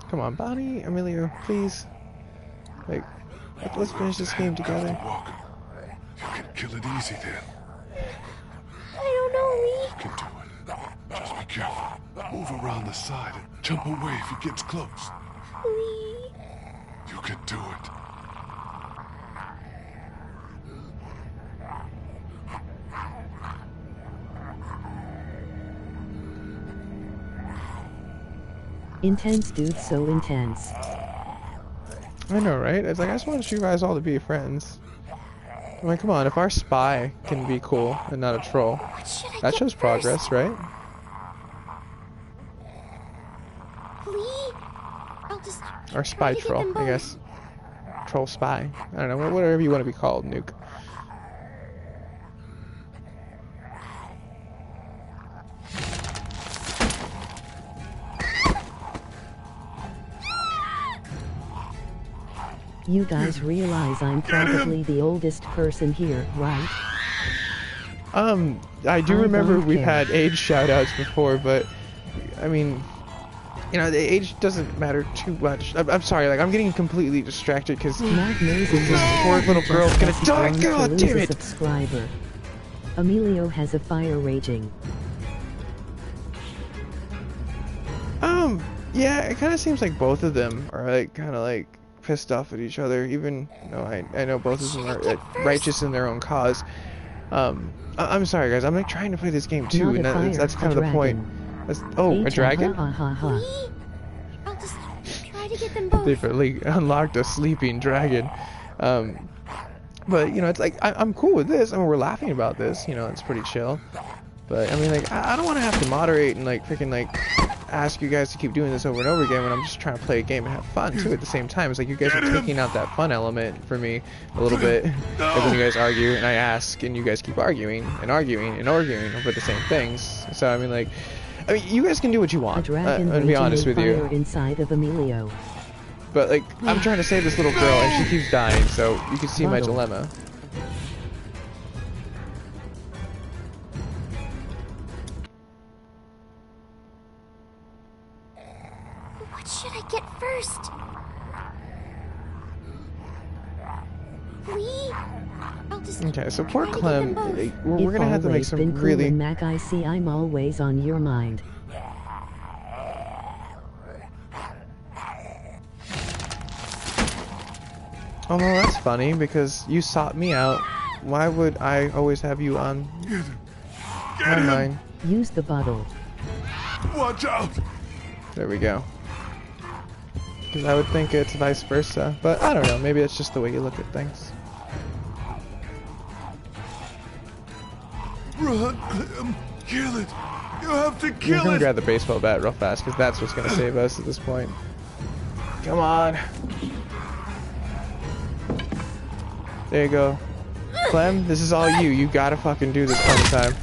Come on, Bonnie, Emilio, please. Like, let's finish this game together. Walker, you can kill it easy then. I don't know, Lee. You can do it. Just be careful. Move around the side and jump away if he gets close. Lee. You can do it. Intense, dude, so intense. I know, right? It's like, I just want you guys all to be friends. I mean, come on, if our spy can be cool and not a troll, that shows progress, right? Lee. I'll just Or spy try to get troll, them I both. guess. Troll spy. I don't know, whatever you want to be called, Nuke. You guys realize I'm probably the oldest person here, right? I do I remember don't we've care. had age shoutouts before, but I mean, you know, the age doesn't matter too much. I'm sorry, like I'm getting completely distracted because Matt knows it this poor little girl's gonna die. God damn it! Subscriber. Emilio has a fire raging. Yeah, it kind of seems like both of them are like kind of like pissed off at each other, even though I know both of them are righteous in their own cause. I'm sorry, guys. I'm like trying to play this game too, Not a and that's fire, kind a of the point. Oh, a dragon? Ha ha ha. Lee. I'll just try to get them both. They've unlocked a sleeping dragon. But you know, it's like I'm cool with this. I mean, we're laughing about this. You know, it's pretty chill. But I mean, like I don't want to have to moderate and like freaking like ask you guys to keep doing this over and over again when I'm just trying to play a game and have fun too at the same time. It's like you guys are taking out that fun element for me a little bit. Like when you guys argue and I ask and you guys keep arguing and arguing and arguing over the same things. So I mean, you guys can do what you A want. dragon I'm gonna be honest with you. fired inside of Emilio. But like I'm trying to save this little girl and she keeps dying. So you can see my Bottle. dilemma. What should I get first? Lee. I'll just Okay, so poor try to get Clem, them both. we're gonna have to make always some been cool really. and Mac, I see I'm always on your mind. Oh no, that's funny because you sought me out. Why would I always have you on my mind? Use the bottle. Watch out! There we go. Because I would think it's vice versa, but I don't know. Maybe it's just the way you look at things. Run, Clem! Kill it! You have to We're kill gonna it! grab the baseball bat real fast because that's what's gonna save us at this point. Come on. There you go. Clem, this is all you. You gotta fucking do this all the time.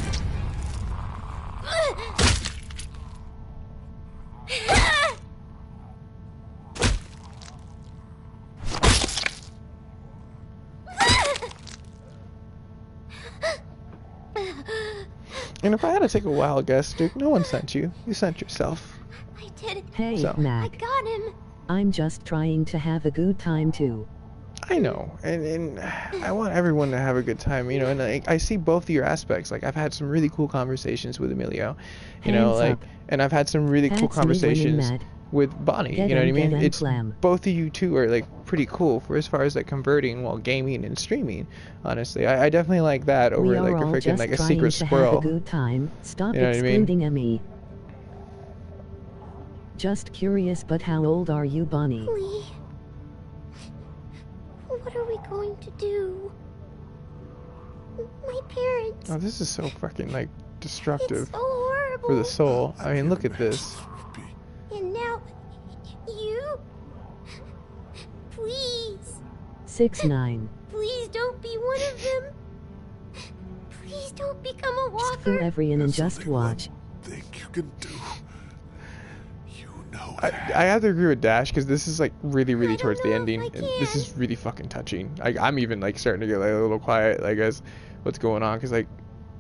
And if I had to take a wild guess, Duke, no one sent you. You sent yourself. I did. Hey, So. I Mac. got him. I'm just trying to have a good time too. I know, and I want everyone to have a good time, you know, and I see both of your aspects. Like, I've had some really cool conversations with Emilio, you know, Hands like, up. and I've had some really cool That's me winning, conversations Matt. with Bonnie. You know what I mean? It's both of you two are like pretty cool for as far as like converting while gaming and streaming. Honestly, I definitely like that over like a freaking like a secret squirrel. Have a good time. Stop you know excluding what I Emmy. mean? Just curious, but how old are you, Bonnie? Lee, what are we going to do? My parents. Oh, this is so fucking like destructive It's so horrible. for the soul. I mean, look at this. And now, you. Please. 6'9". Please don't be one of them. Please don't become a walker. For everyone and just watch. Think you can do. I have to agree with Dash because this is like really towards the ending. And this is really fucking touching. I'm even like starting to get like a little quiet, like as what's going on, because like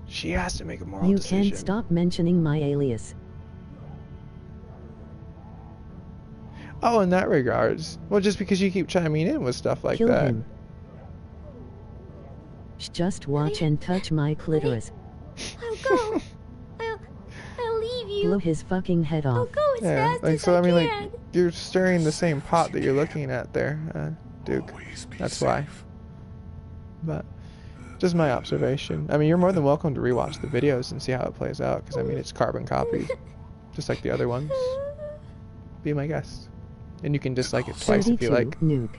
she has to make a moral decision. You can't stop mentioning my alias. Oh, in that regards. Well, just because you keep chiming in with stuff like Kill that. Him. Just watch and touch my clitoris. I'll go. I'll leave you. Blow his fucking head off. I'll go as fast like as so. I mean, can. like you're stirring the same pot that you're looking at there, Duke. That's why. But just my observation. I mean, you're more than welcome to rewatch the videos and see how it plays out, because I mean, it's carbon copied, just like the other ones. Be my guest, and you can dislike it twice if you like. Nuke.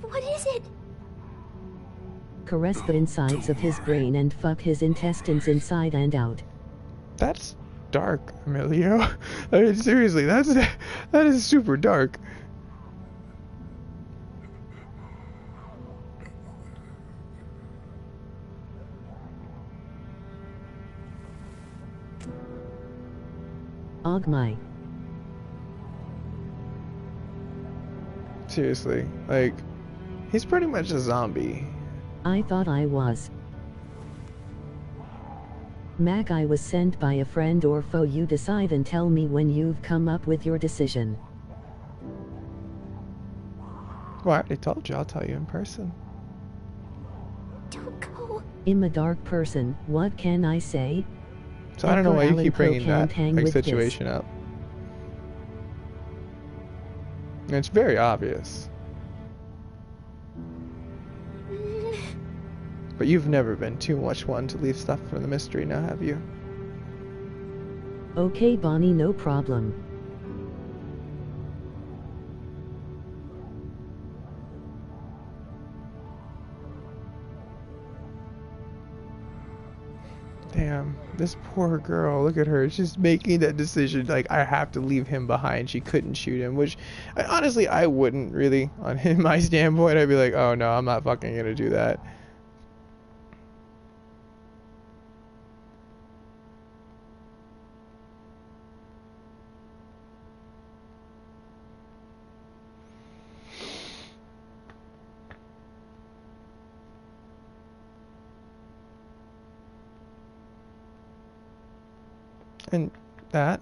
What is it? Caress the insides of his brain and fuck his intestines inside and out. That's dark, Emilio. I mean, seriously, that is super dark. Ogmai. Seriously, like, he's pretty much a zombie. I thought I was. Mac, I was sent by a friend or foe. You decide and tell me when you've come up with your decision. Well, I already told you, I'll tell you in person. Don't go. I'm a dark person, what can I say? So I don't know why you keep bringing that like, situation up. And it's very obvious. But you've never been too much one to leave stuff for the mystery now, have you? Okay, Bonnie, no problem. Damn, this poor girl, look at her, she's making that decision, like, I have to leave him behind. She couldn't shoot him, which, honestly, I wouldn't really, on my standpoint. I'd be like, oh no, I'm not fucking gonna do that. And that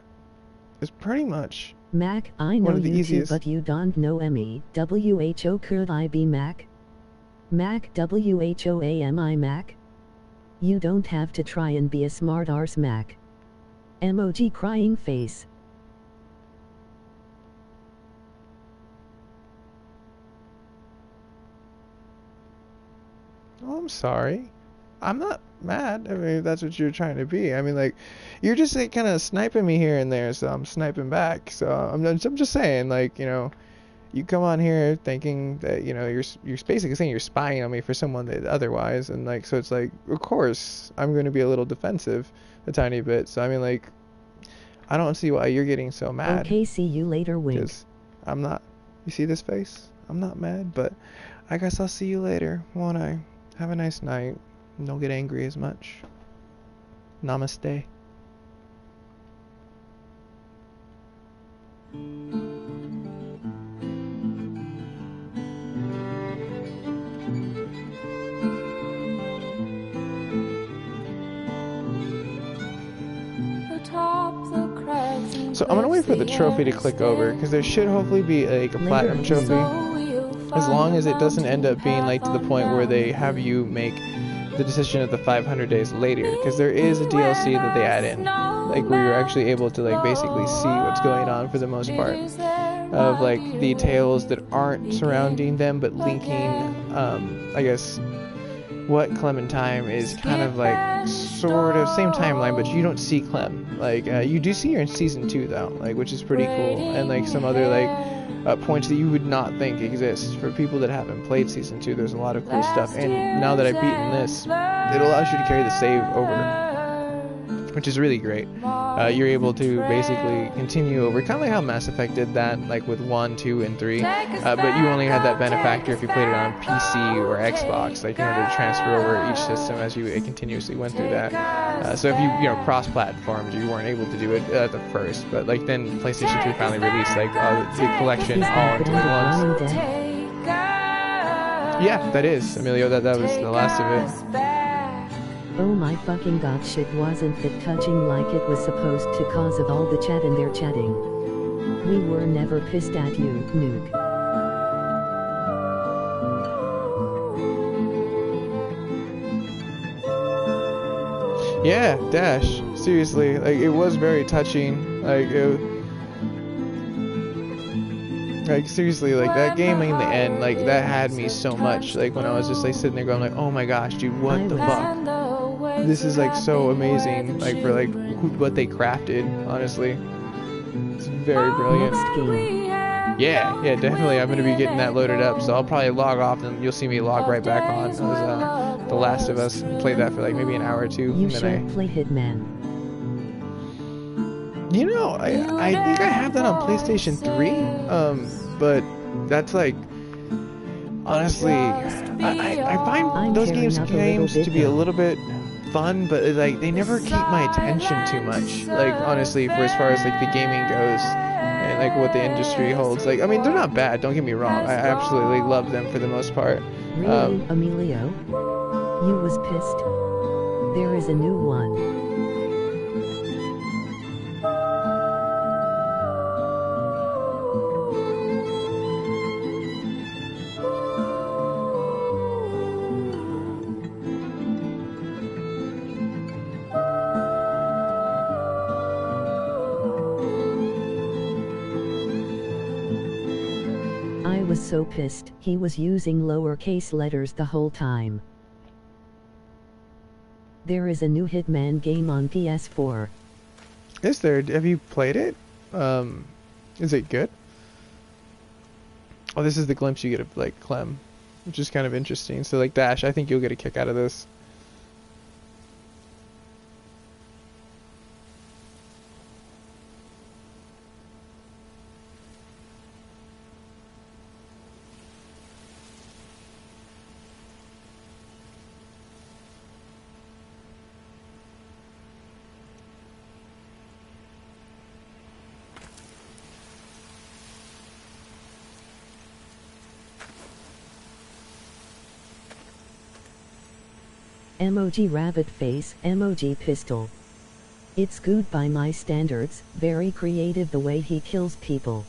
is pretty much Mac, I know you too, but you don't know me. WHO could I be Mac? Mac WHOAMI Mac? You don't have to try and be a smart arse Mac. Emoji crying face. Oh, I'm sorry. I'm not mad. I mean, if that's what you're trying to be. I mean, like, you're just like, kind of sniping me here and there, so I'm sniping back. So I'm just saying, like, you know, you come on here thinking that, you know, you're basically saying you're spying on me for someone that otherwise, and like, so it's like, of course, I'm going to be a little defensive, a tiny bit. So I mean, like, I don't see why you're getting so mad. Okay, see you later, wink. 'Cause I'm not. You see this face? I'm not mad, but I guess I'll see you later, won't I? Have a nice night. Don't get angry as much. Namaste. So I'm gonna wait for the trophy to click over, because there should hopefully be like a platinum trophy. as long as it doesn't end up being like to the point where they have you make the decision of the 500 days later, because there is a DLC that they add in, like where you're actually able to like basically see what's going on for the most part, of like the tales that aren't surrounding them but linking I guess what Clementine is kind of like sort of same timeline, but you don't see Clem. Like you do see her in season 2 though, like, which is pretty cool, and like some other like points that you would not think exist for people that haven't played season 2. There's a lot of cool stuff, and now that I've beaten this, it allows you to carry the save over, which is really great. You're able to basically continue over, kind of like how Mass Effect did that, like with 1, 2, and 3, but you only had that benefactor if you played it on PC or Xbox, like in order to transfer over each system as you continuously went through that. So if you cross-platformed, you weren't able to do it at the first, but like then PlayStation 3 finally released like the collection all into once. Yeah, that is, Emilio, that was the last of it. Oh my fucking god, shit wasn't that touching like it was supposed to cause of all the chat and their chatting. We were never pissed at you, Nuke. Yeah, Dash, seriously, like it was very touching, like seriously, like that game in the end, like that had me so much, like when I was just like sitting there going like, oh my gosh, dude, what the fuck? This is like so amazing, like for like what they crafted, honestly. It's very brilliant. Yeah, definitely. I'm gonna be getting that loaded up, so I'll probably log off and you'll see me log right back on as The Last of Us. Played that for like maybe an hour or two. You should play Hitman. You know, I think I have that on PlayStation 3, but that's like, honestly, I find those games to be a little bit fun, but like they never keep my attention too much, like honestly, for as far as like the gaming goes and like what the industry holds. Like, I mean, they're not bad, don't get me wrong, I absolutely love them for the most part. Really, Emilio? You was pissed? There is a new one. Was so pissed, he was using lowercase letters the whole time. There is a new Hitman game on PS4. Is there? Have you played it? Is it good? Oh, this is the glimpse you get of like Clem, which is kind of interesting. So like Dash, I think you'll get a kick out of this. Emoji rabbit face, emoji pistol. It's good by my standards, very creative the way he kills people.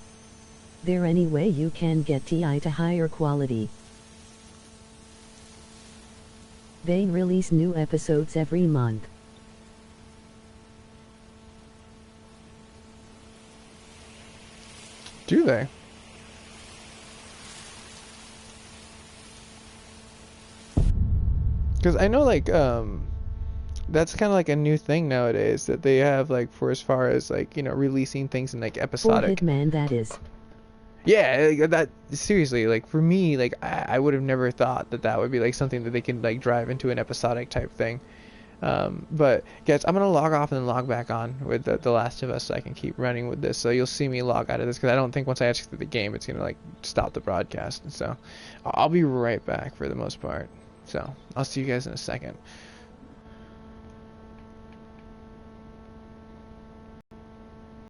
There any way you can get TI to higher quality? They release new episodes every month. Do they? Because I know, like, that's kind of like a new thing nowadays that they have, like, for as far as, like, you know, releasing things in, like, episodic. For Hitman, that is. Yeah, that, seriously, like, for me, like, I would have never thought that that would be, like, something that they can, like, drive into an episodic type thing. But, guys, I'm going to log off and then log back on with the Last of Us so I can keep running with this. So you'll see me log out of this, because I don't think once I actually through the game, it's going to, like, stop the broadcast. And so I'll be right back for the most part. So, I'll see you guys in a second.